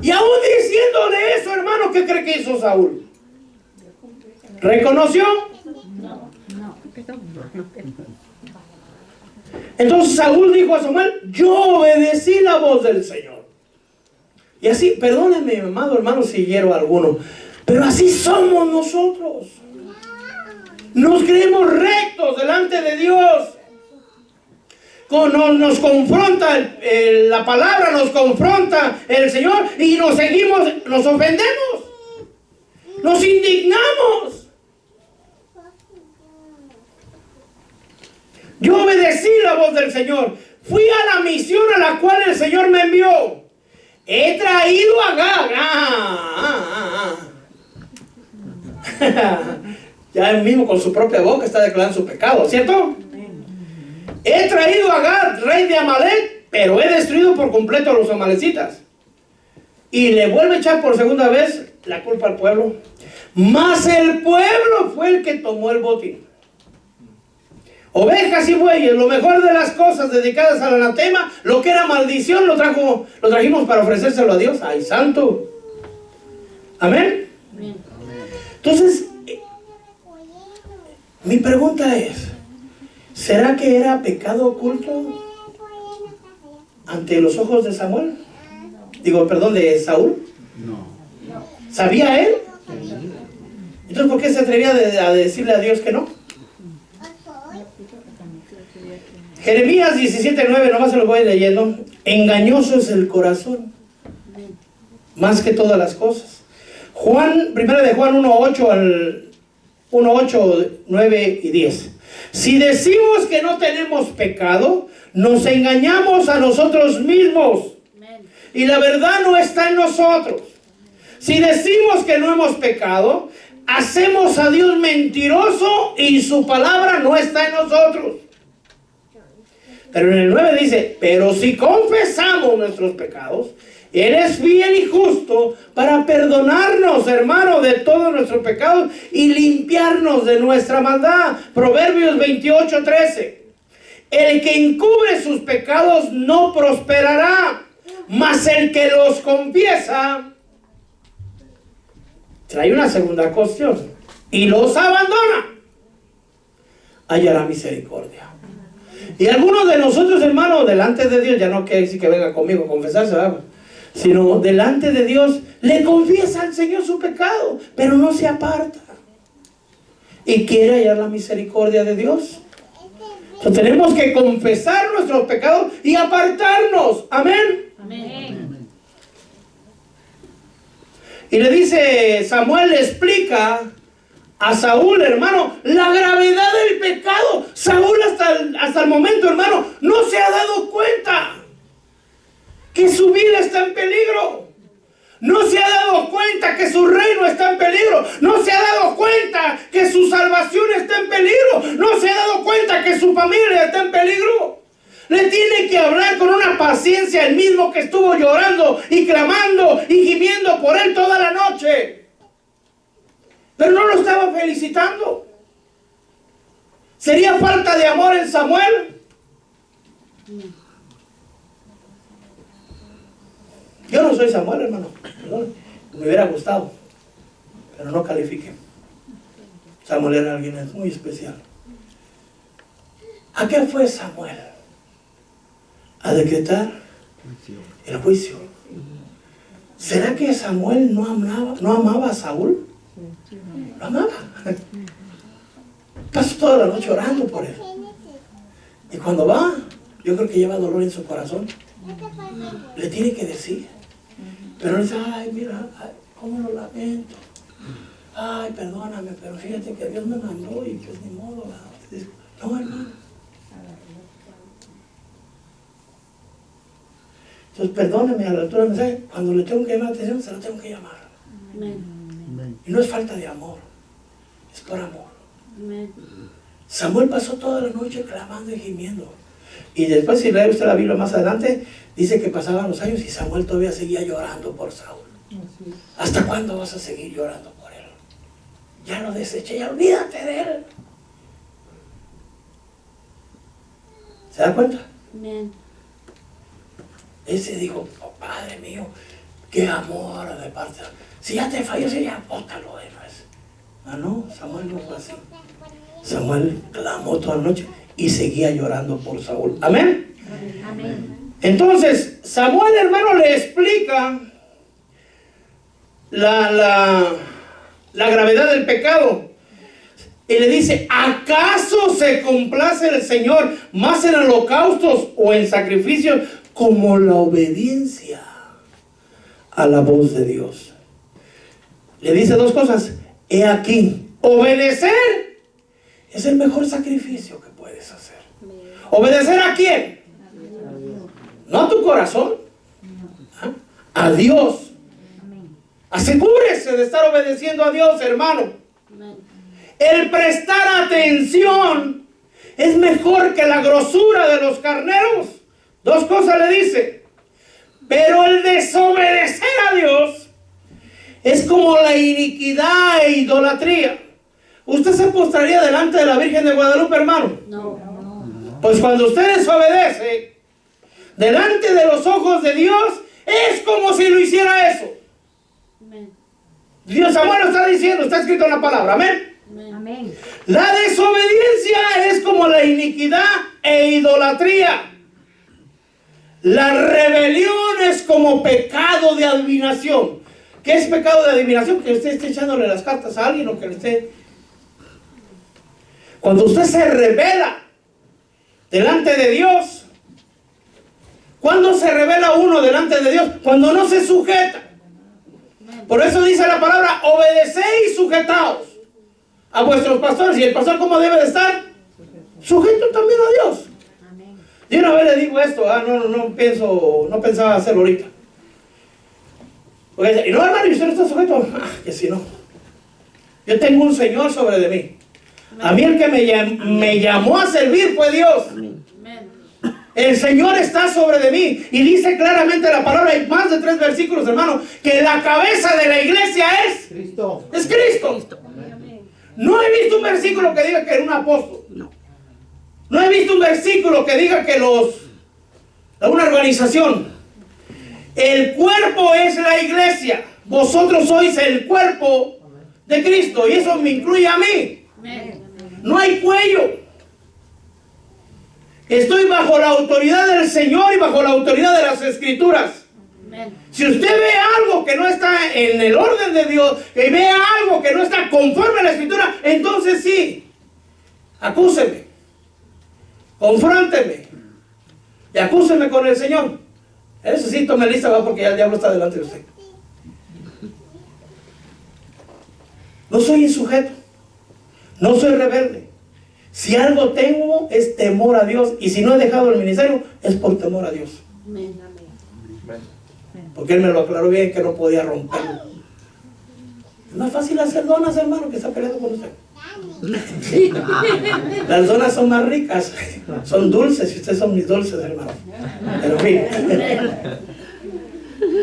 Y aún diciéndole eso, hermano, ¿qué cree que hizo Saúl? ¿Reconoció? Entonces Saúl dijo a Samuel, yo obedecí la voz del Señor. Y así, perdónenme, amado hermano, si hiero a alguno, pero así somos nosotros. Nos creemos rectos delante de Dios. Nos confronta la palabra, nos confronta el Señor y nos seguimos, nos ofendemos, nos indignamos. Yo obedecí la voz del Señor, fui a la misión a la cual el Señor me envió. He traído a Agag. Ya él mismo con su propia boca está declarando su pecado, ¿cierto? He traído a Agag, rey de Amalek, pero he destruido por completo a los amalecitas. Y le vuelve a echar por segunda vez la culpa al pueblo. Mas el pueblo fue el que tomó el botín. Ovejas y bueyes, lo mejor de las cosas dedicadas al anatema, lo que era maldición, lo trajimos para ofrecérselo a Dios. ¡Ay, santo! ¿Amén? Entonces, mi pregunta es, ¿será que era pecado oculto ante los ojos de Samuel? De Saúl. No. ¿Sabía él? Entonces, ¿por qué se atrevía a decirle a Dios que no? Jeremías 17:9, nomás se lo voy leyendo. Engañoso es el corazón, más que todas las cosas. Primera de Juan 1:8, 9 y 10. Si decimos que no tenemos pecado, nos engañamos a nosotros mismos y la verdad no está en nosotros. Si decimos que no hemos pecado, hacemos a Dios mentiroso y su palabra no está en nosotros. Pero en el 9 dice, pero si confesamos nuestros pecados, Él es fiel y justo para perdonarnos, hermano, de todos nuestros pecados y limpiarnos de nuestra maldad. Proverbios 28:13. El que encubre sus pecados no prosperará, mas el que los confiesa trae una segunda cuestión y los abandona, hallará misericordia. Y algunos de nosotros, hermanos, delante de Dios, ya no quiere decir que venga conmigo a confesarse, ¿verdad?, sino delante de Dios, le confiesa al Señor su pecado, pero no se aparta. Y quiere hallar la misericordia de Dios. Entonces tenemos que confesar nuestros pecados y apartarnos. Amén. Amén. Y le dice, Samuel le explica a Saúl, hermano, la gravedad del pecado. Saúl hasta el momento, hermano, no se ha dado cuenta que su vida está en peligro. No se ha dado cuenta que su reino está en peligro. No se ha dado cuenta que su salvación está en peligro. No se ha dado cuenta que su familia está en peligro. Le tiene que hablar con una paciencia, el mismo que estuvo llorando y clamando y gimiendo por él toda la noche. Pero no lo estaba felicitando. ¿Sería falta de amor en Samuel? Yo no soy Samuel, hermano. Perdón. Me hubiera gustado, pero no califique. Samuel era alguien muy especial. ¿A qué fue Samuel? A decretar el juicio. ¿Será que Samuel no amaba a Saúl? Lo amaba. Pasó toda la noche orando por él. Y cuando va, yo creo que lleva dolor en su corazón. Le tiene que decir. Pero él dice, ay, mira, ay, cómo lo lamento. Ay, perdóname, pero fíjate que Dios me mandó y pues ni modo. No, hermano. Entonces, perdóneme a la altura del mensaje. Cuando le tengo que llamar la atención, se lo tengo que llamar. Y no es falta de amor, es por amor. Samuel pasó toda la noche clamando y gimiendo. Y después, si lee usted la Biblia más adelante, dice que pasaban los años y Samuel todavía seguía llorando por Saúl. ¿Hasta cuándo vas a seguir llorando por él? Ya lo deseché, ya olvídate de él. ¿Se da cuenta? Él se dijo, oh, Padre mío, qué amor de parte. Si ya te falló, ya bótalo de nuez. Ah, no, Samuel no fue así. Samuel clamó toda la noche y seguía llorando por Saúl. Amén. Amén. Entonces, Samuel, hermano, le explica la gravedad del pecado. Y le dice, ¿acaso se complace el Señor más en holocaustos o en sacrificios como la obediencia a la voz de Dios? Le dice dos cosas. He aquí, obedecer es el mejor sacrificio que puedes hacer. ¿Obedecer a quién? No a tu corazón, ¿ah? A Dios. Asegúrese de estar obedeciendo a Dios, hermano. El prestar atención es mejor que la grosura de los carneros. Dos cosas le dice. Pero el desobedecer a Dios es como la iniquidad e idolatría. ¿Usted se postraría delante de la Virgen de Guadalupe, hermano? No. Pues cuando usted desobedece delante de los ojos de Dios, es como si lo hiciera eso. Dios, Samuel lo está diciendo, está escrito en la palabra, amén. Amén. La desobediencia es como la iniquidad e idolatría. La rebelión es como pecado de adivinación. ¿Qué es pecado de adivinación? Que usted esté echándole las cartas a alguien o que le esté... Cuando usted se revela delante de Dios. ¿Cuándo se revela uno delante de Dios? Cuando no se sujeta. Por eso dice la palabra, obedeced y sujetaos a vuestros pastores. ¿Y el pastor cómo debe de estar? Sujeto también a Dios. Yo una vez le digo esto, no pensaba hacerlo ahorita. Porque dice, y no, hermano, ¿y usted no está sujeto? Que si no. Yo tengo un Señor sobre de mí. A mí el que me llamó a servir fue Dios. El Señor está sobre de mí. Y dice claramente la palabra, hay más de 3 versículos, hermano, que la cabeza de la iglesia es Cristo. Es Cristo. No he visto un versículo que diga que era un apóstol. No he visto un versículo que diga que una organización. El cuerpo es la iglesia. Vosotros sois el cuerpo de Cristo. Y eso me incluye a mí. No hay cuello. Estoy bajo la autoridad del Señor y bajo la autoridad de las Escrituras. Si usted ve algo que no está en el orden de Dios, y ve algo que no está conforme a la Escritura, entonces sí, acúseme, confrónteme y acúseme con el Señor. Eso sí, tome lista, va, porque ya el diablo está delante de usted. No soy insujeto, no soy rebelde. Si algo tengo es temor a Dios, y si no he dejado el ministerio es por temor a Dios. Porque Él me lo aclaró bien que no podía romperlo. No es fácil hacer donas, hermano, que está peleando con usted. Las donas son más ricas, son dulces, y ustedes son mis dulces, hermano. Pero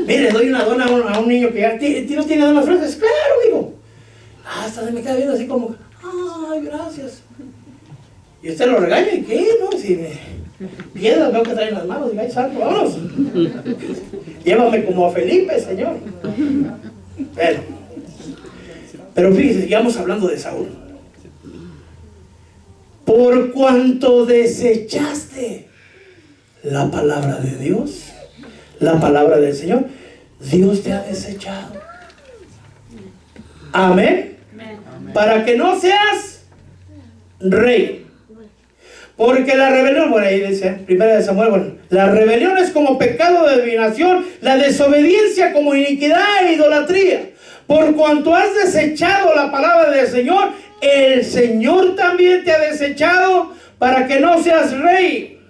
mire, doy una dona a un niño que ya no tiene donas frescas. Claro, digo. Hasta se me queda viendo así como, ay, gracias. Y usted lo regaña, ¿y qué? No, si piedras veo que traen las manos, y ay, santo, vámonos. Llévame como a Felipe, Señor. Pero fíjese, sigamos hablando de Saúl. Por cuanto desechaste la palabra de Dios, la palabra del Señor, Dios te ha desechado. Amén. Para que no seas rey. Porque la rebelión, bueno, ahí dice, primera de Samuel, bueno, la rebelión es como pecado de adivinación, la desobediencia como iniquidad e idolatría. Por cuanto has desechado la palabra del Señor, el Señor también te ha desechado para que no seas rey.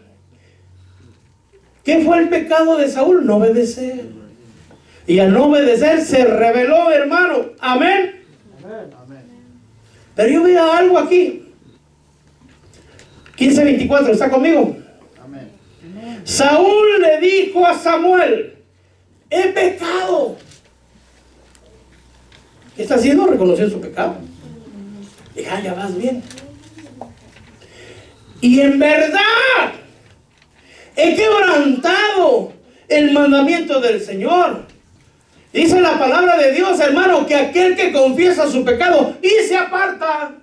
¿Qué fue el pecado de Saúl? No obedecer. Y al no obedecer se rebeló, hermano. Amén. Pero yo veo algo aquí. 15:24, ¿está conmigo? Amén. Saúl le dijo a Samuel, he pecado. ¿Qué está haciendo? Reconoció su pecado. Dijo, ya vas bien. Y en verdad, he quebrantado el mandamiento del Señor. Dice la palabra de Dios, hermano, que aquel que confiesa su pecado y se aparta,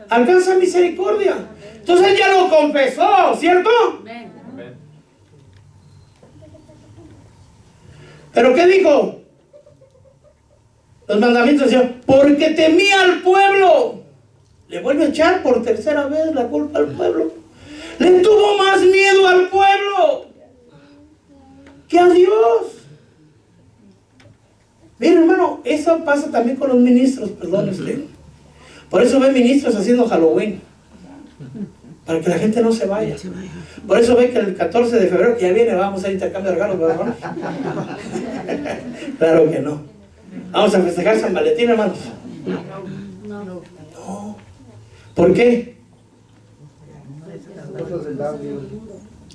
alcanza misericordia. Entonces él ya lo confesó, ¿cierto? Amén. ¿Pero qué dijo? Los mandamientos decían, porque temía al pueblo. Le vuelve a echar por tercera vez la culpa al pueblo. Le tuvo más miedo al pueblo que a Dios. Miren, hermano, eso pasa también con los ministros, perdón usted. Por eso ve ministros haciendo Halloween, para que la gente no se vaya. Por eso ve que el 14 de febrero, que ya viene, vamos a hacer intercambio de regalos, ¿verdad? Claro que no. Vamos a festejar San Valentín, hermanos. No. ¿Por qué?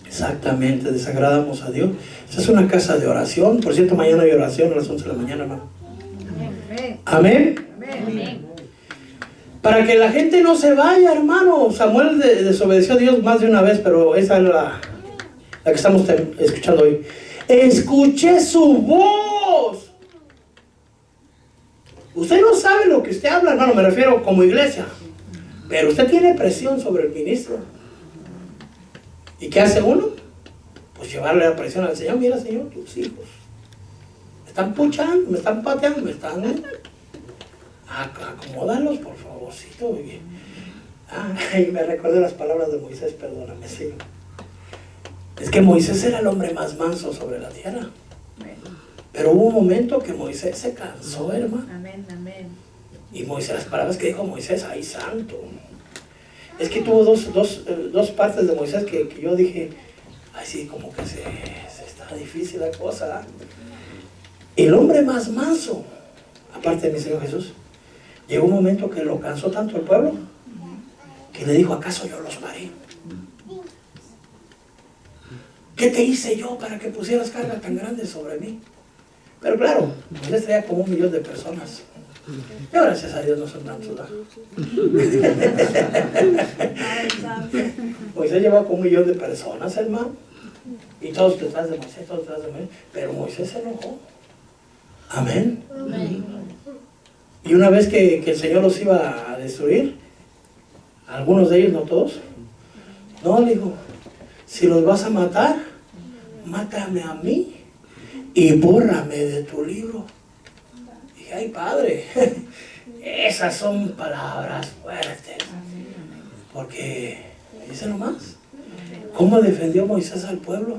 Exactamente, desagradamos a Dios. Esta es una casa de oración. Por cierto, mañana hay oración a las 11 de la mañana, hermano. Amén. Amén. Para que la gente no se vaya, hermano. Samuel desobedeció a Dios más de una vez, pero esa es la que estamos escuchando hoy. Escuché su voz. Usted no sabe lo que usted habla, hermano, me refiero como iglesia. Pero usted tiene presión sobre el ministro. ¿Y qué hace uno? Pues llevarle la presión al Señor. Mira, Señor, tus hijos me están puchando, me están pateando, me están... Acomódalos, por favorcito. Ay, me recordé las palabras de Moisés, perdóname, Señor. Es que Moisés era el hombre más manso sobre la tierra. Pero hubo un momento que Moisés se cansó, hermano. Amén, amén. Y Moisés, las palabras que dijo Moisés, ¡ay, santo! Es que tuvo dos partes de Moisés que yo dije, ay, sí, como que se está difícil la cosa. El hombre más manso, aparte de mi Señor Jesús, llegó un momento que lo cansó tanto el pueblo, que le dijo, ¿acaso yo los paré? ¿Qué te hice yo para que pusieras carga tan grande sobre mí? Pero claro, Moisés traía como 1 millón de personas. Y gracias a Dios no son tantos. Moisés llevaba como 1 millón de personas, hermano. Y todos detrás de Moisés, todos detrás de Moisés. Pero Moisés se enojó. Amén. Amén. Y una vez que el Señor los iba a destruir, algunos de ellos, no todos, no, le dijo, si los vas a matar, mátame a mí y bórrame de tu libro. Dije, ay, Padre, esas son palabras fuertes. Porque, dice nomás, ¿cómo defendió Moisés al pueblo?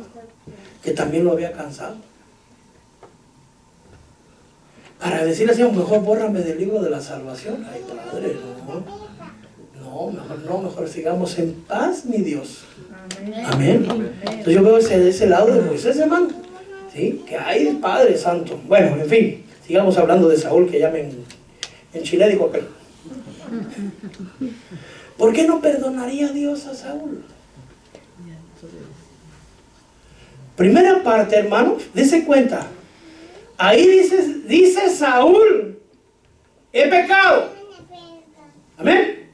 Que también lo había cansado. Para decirle así, mejor bórrame del libro de la salvación. Ay, Padre, mejor sigamos en paz, mi Dios. Amén. Entonces yo veo ese lado de Moisés, hermano. ¿Sí? Que hay Padre Santo. Bueno, en fin, sigamos hablando de Saúl, que ya me enchilé, dijo aquel. ¿Por qué no perdonaría Dios a Saúl? Primera parte, hermano, dése cuenta. Ahí dice Saúl, he pecado. Amén.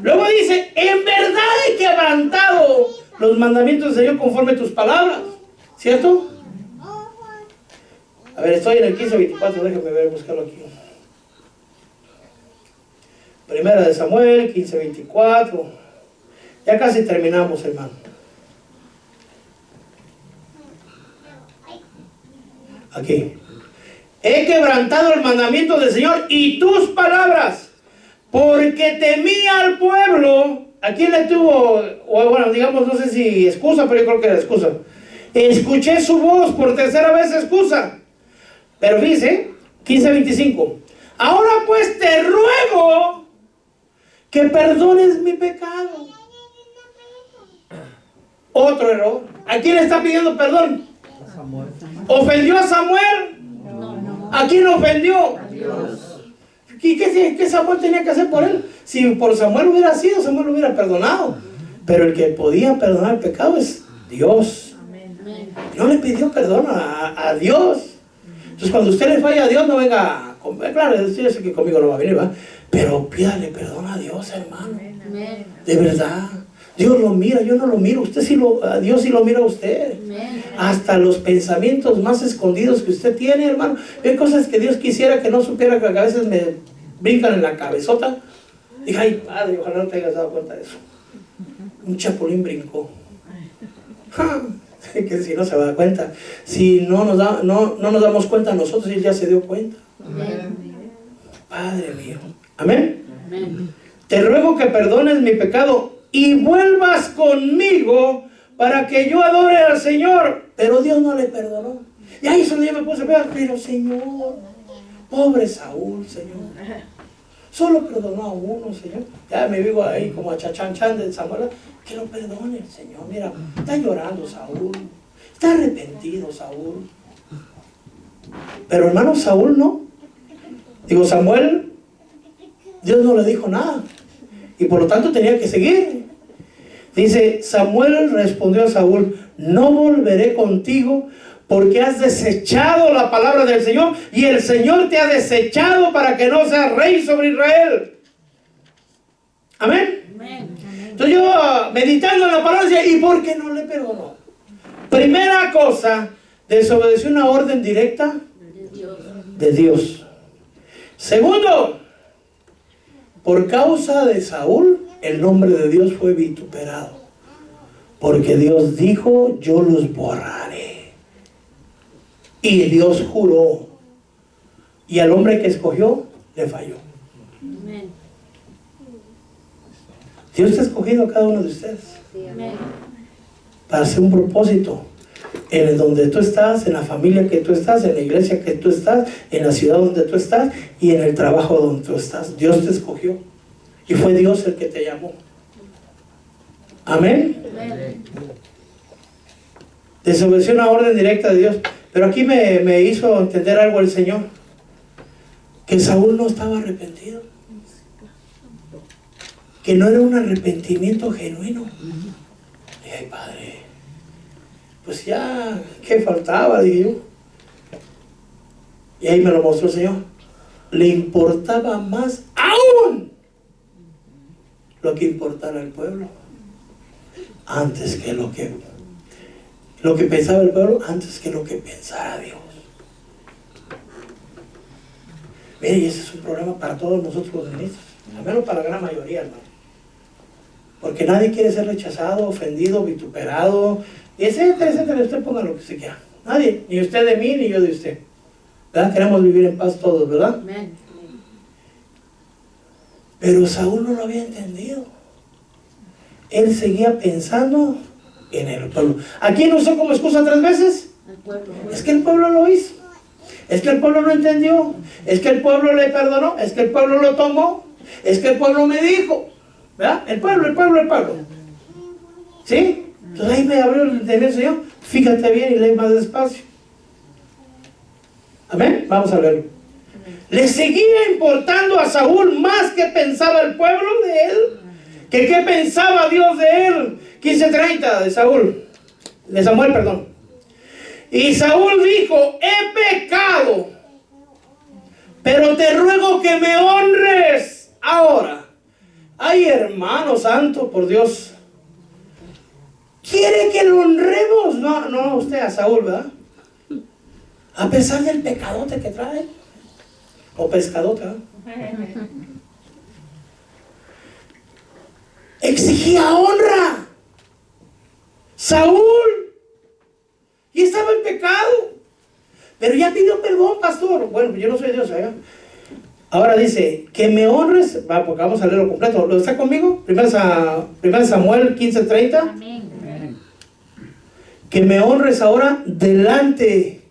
Luego dice, en verdad he quebrantado los mandamientos del Señor conforme tus palabras. ¿Cierto? A ver, estoy en el 15:24, déjame ver, buscarlo aquí. Primera de Samuel, 15:24. Ya casi terminamos, hermano. Aquí. He quebrantado el mandamiento del Señor y tus palabras, porque temía al pueblo. ¿A quién le tuvo? O bueno, digamos, no sé si excusa, pero yo creo que era excusa. Escuché su voz, por tercera vez excusa. Pero fíjese, 15:25. Ahora pues te ruego que perdones mi pecado. Otro error. ¿A quién le está pidiendo perdón? ¿Ofendió a Samuel? ¿A quién ofendió? A Dios. ¿Y qué Samuel tenía que hacer por él? Si por Samuel hubiera sido, Samuel lo hubiera perdonado. Pero el que podía perdonar el pecado es Dios. No le pidió perdón a Dios. Entonces cuando usted le falla a Dios, no venga, claro, yo sé que conmigo no va a venir, ¿va? Pero pídale perdón a Dios, hermano. De verdad. Dios lo mira, yo no lo miro. A Dios sí lo mira a usted. Amén. Hasta los pensamientos más escondidos que usted tiene, hermano. Hay cosas que Dios quisiera que no supiera, que a veces me brincan en la cabezota. Dije, ay, Padre, ojalá no te hayas dado cuenta de eso. Un chapulín brincó. Que si no se va a dar cuenta. Si no nos damos cuenta nosotros, Él ya se dio cuenta. Amén. Padre mío. Amén. Amén. Te ruego que perdones mi pecado y vuelvas conmigo para que yo adore al Señor. Pero Dios no le perdonó. Y ahí es donde yo me puse a ver, pero Señor, pobre Saúl, Señor. Solo perdonó a uno, Señor. Ya me vivo ahí como a Chachanchan de Samuel. Que lo perdone el Señor. Mira, está llorando Saúl. Está arrepentido Saúl. Pero hermano, Saúl no. Digo, Samuel, Dios no le dijo nada. Y por lo tanto tenía que seguir. Dice, Samuel respondió a Saúl, no volveré contigo porque has desechado la palabra del Señor y el Señor te ha desechado para que no seas rey sobre Israel. Amén. Amén. Entonces yo meditando en la palabra decía, ¿y por qué no le perdonó? Primera cosa, desobedeció una orden directa de Dios. Segundo, por causa de Saúl, el nombre de Dios fue vituperado. Porque Dios dijo, yo los borraré. Y Dios juró. Y al hombre que escogió, le falló. Amén. Dios te ha escogido a cada uno de ustedes Amén. para hacer un propósito. En el donde tú estás, en la familia que tú estás, en la iglesia que tú estás, en la ciudad donde tú estás y en el trabajo donde tú estás. Dios te escogió. Y fue Dios el que te llamó. Amén. Amén. Desobedeció una orden directa de Dios. Pero aquí me hizo entender algo el Señor. Que Saúl no estaba arrepentido. Que no era un arrepentimiento genuino. Dije, ay, Padre, pues ya, ¿qué faltaba? Dije yo. Y ahí me lo mostró el Señor. Le importaba más aún lo que importara el pueblo. Antes que lo que pensaba el pueblo, antes que lo que pensara Dios. Mire, y ese es un problema para todos nosotros los ministros, al menos para la gran mayoría, hermano. Porque nadie quiere ser rechazado, ofendido, vituperado, etcétera, etcétera. Usted ponga lo que se quiera. Nadie, ni usted de mí, ni yo de usted. ¿Verdad? Queremos vivir en paz todos, ¿verdad? Amén. Pero Saúl no lo había entendido. Él seguía pensando en el pueblo. ¿A quién usó como excusa 3 veces? Al pueblo. Es que el pueblo lo hizo. Es que el pueblo lo entendió. Es que el pueblo le perdonó. Es que el pueblo lo tomó. Es que el pueblo me dijo. ¿Verdad? El pueblo. ¿Sí? Entonces ahí me abrió el entendimiento, Señor. Fíjate bien y lee más despacio. Amén. Vamos a leerlo. Le seguía importando a Saúl más que pensaba el pueblo de él, que qué pensaba Dios de él. 15:30 de Samuel, perdón. Y Saúl dijo, he pecado, pero te ruego que me honres ahora. Ay, hermano santo, por Dios. ¿Quiere que lo honremos? No usted, a Saúl, ¿verdad? A pesar del pecadote que trae. O pescadote, ¿verdad? Exigía honra. Saúl. Y estaba en pecado. Pero ya pidió perdón, pastor. Bueno, yo no soy Dios, ¿verdad? Ahora dice, que me honres. Va, porque vamos a leerlo completo. ¿Lo está conmigo? Primero Samuel 15:30. Amén. Que me honres ahora delante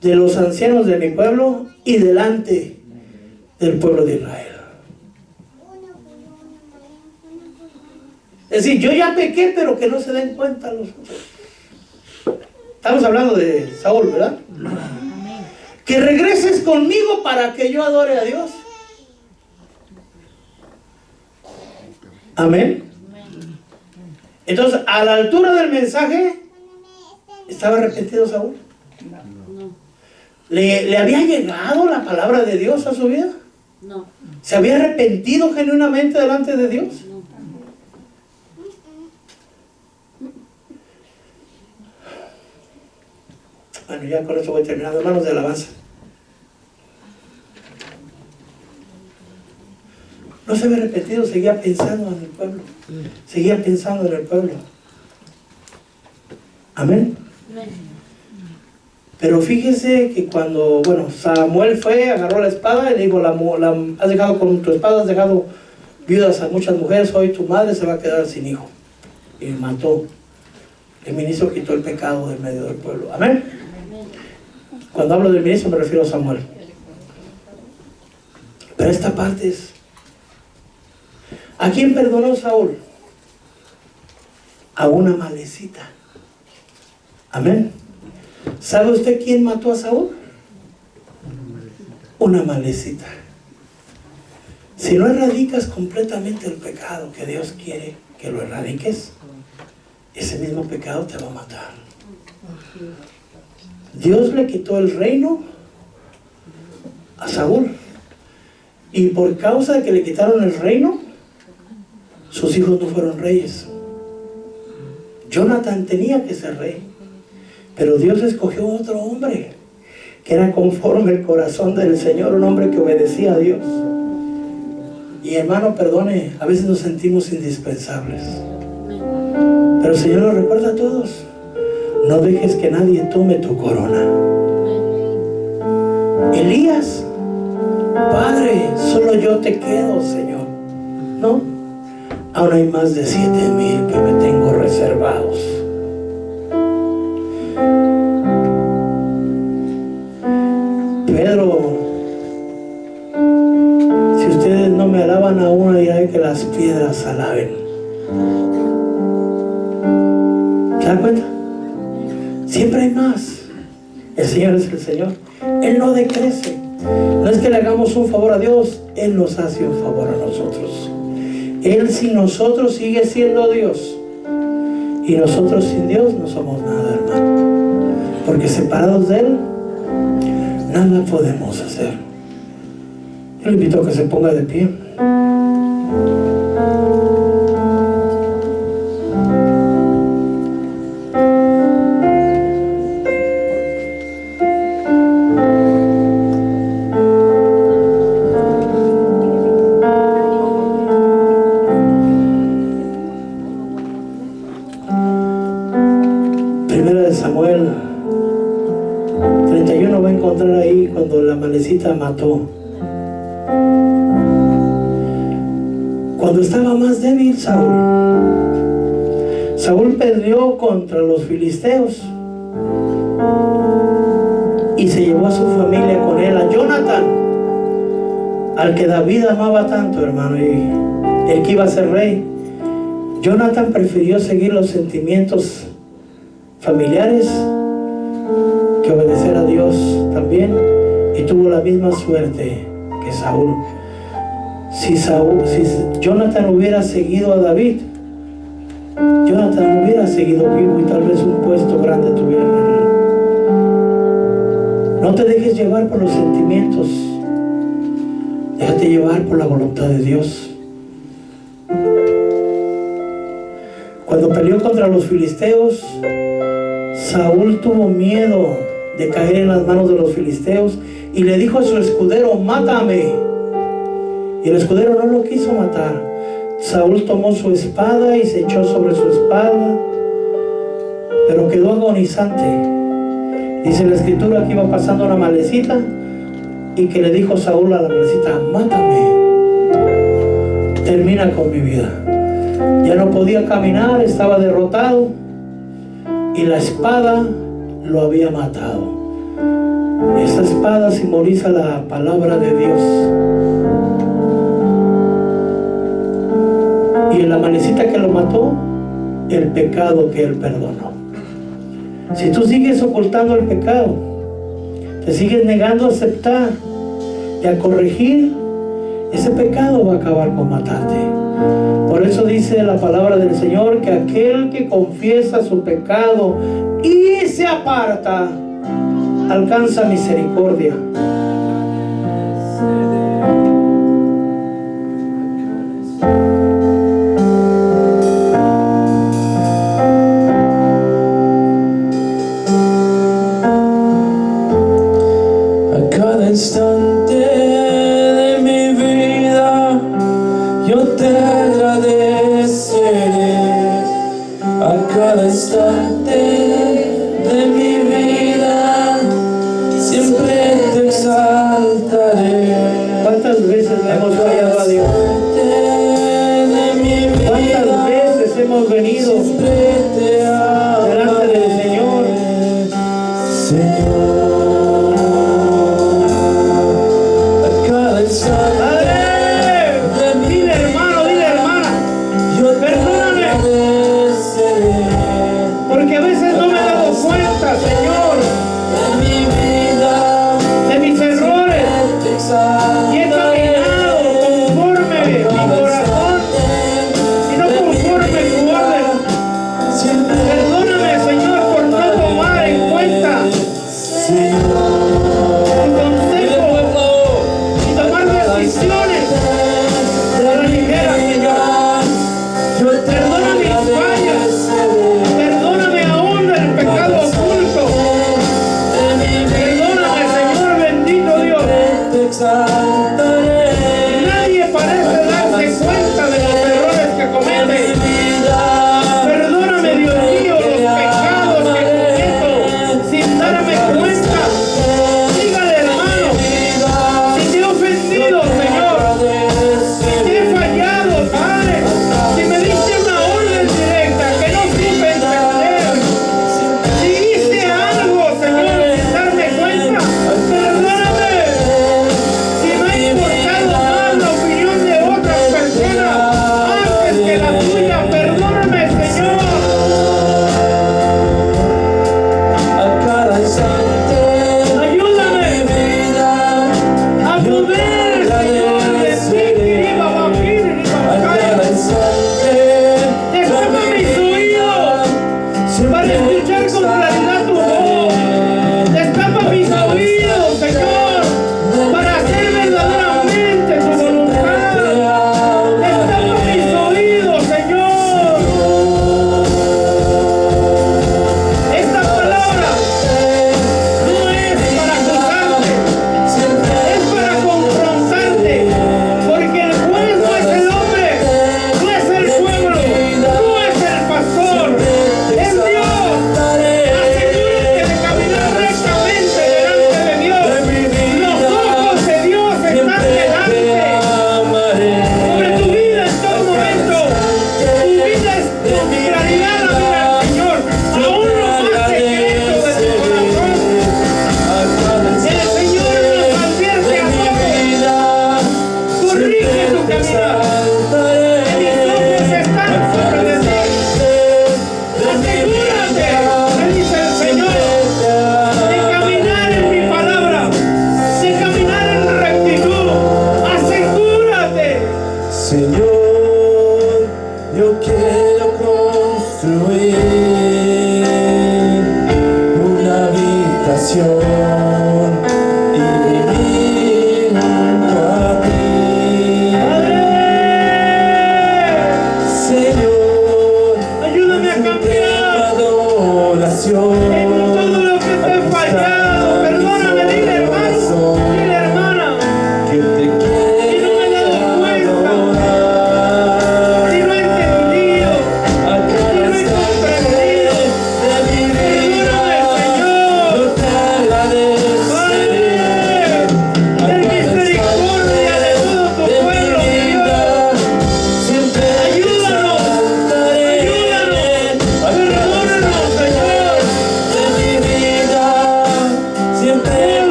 de los ancianos de mi pueblo y delante del pueblo de Israel. Es decir, yo ya pequé, pero que no se den cuenta los otros. Estamos hablando de Saúl, ¿verdad? Amén. Que regreses conmigo para que yo adore a Dios. Amén. Entonces, a la altura del mensaje, ¿estaba arrepentido Saúl? No. ¿Le había llegado la palabra de Dios a su vida? No. ¿Se había arrepentido genuinamente delante de Dios? No. Bueno, ya con esto voy terminando, hermanos de alabanza. No se había repetido, seguía pensando en el pueblo. Seguía pensando en el pueblo. Amén. Pero fíjese que cuando, bueno, Samuel fue, agarró la espada y le dijo, has dejado con tu espada, has dejado viudas a muchas mujeres, hoy tu madre se va a quedar sin hijo. Y mató. El ministro quitó el pecado del medio del pueblo. Amén. Cuando hablo del ministro me refiero a Samuel. Pero esta parte es, ¿a quién perdonó Saúl? A una malecita. Amén. ¿Sabe usted quién mató a Saúl? Una malecita. Si no erradicas completamente el pecado que Dios quiere que lo erradiques, ese mismo pecado te va a matar. Dios le quitó el reino a Saúl, y por causa de que le quitaron el reino, sus hijos no fueron reyes. Jonathan tenía que ser rey, pero Dios escogió otro hombre que era conforme el corazón del Señor, un hombre que obedecía a Dios. Y hermano, perdone, a veces nos sentimos indispensables, pero el Señor nos recuerda a todos: no dejes que nadie tome tu corona. Elías: Padre, solo yo te quedo, Señor. No, aún hay más de 7,000 que me tengo reservados. Pedro: si ustedes no me alaban a uno, dirán que las piedras alaben. ¿Se dan cuenta? Siempre hay más. El Señor es el Señor. Él no decrece. No es que le hagamos un favor a Dios, Él nos hace un favor a nosotros. Él sin nosotros sigue siendo Dios, y nosotros sin Dios no somos nada, hermano, porque separados de Él nada podemos hacer. Yo le invito a que se ponga de pie. Samuel 31 va a encontrar ahí cuando la malecita mató. Cuando estaba más débil Saúl perdió contra los filisteos y se llevó a su familia con él, a Jonathan, al que David amaba tanto, hermano, y el que iba a ser rey. Jonathan prefirió seguir los sentimientos familiares que obedecer a Dios también, y tuvo la misma suerte que Saúl. Si Jonathan hubiera seguido a David, Jonathan hubiera seguido vivo y tal vez un puesto grande tuviera. No te dejes llevar por los sentimientos, déjate llevar por la voluntad de Dios. Cuando peleó contra los filisteos, Saúl tuvo miedo de caer en las manos de los filisteos y le dijo a su escudero: mátame. Y el escudero no lo quiso matar. Saúl tomó su espada y se echó sobre su espada, pero quedó agonizante. Dice la escritura que iba pasando una malecita y que le dijo Saúl a la malecita: mátame, termina con mi vida. Ya no podía caminar, estaba derrotado, y la espada lo había matado. Esta espada simboliza la palabra de Dios. Y la manecita que lo mató, el pecado que Él perdonó. Si tú sigues ocultando el pecado, te sigues negando a aceptar y a corregir, ese pecado va a acabar con matarte. Por eso dice la palabra del Señor que aquel que confiesa su pecado y se aparta, alcanza misericordia. instante de mi vida yo te agradeceré. A cada instante de mi vida siempre te exaltaré. ¿Cuántas veces le hemos fallado a Dios? ¿Cuántas veces hemos venido delante del Señor? Señor, a cada instante ¡Ale! Dile hermano, dile hermana, yo te perdóname, agradeceré. porque a veces no me he dado cuenta, Señor, De mi vida de mis errores te y he exaltaré. caminado conforme mi corazón y no conforme tu orden. Perdóname, Señor, por no tomar en cuenta tu consejo y tomar decisiones a la ligera, Señor. Perdona mis fallas, perdóname aún el pecado oculto. Perdóname, Señor bendito Dios.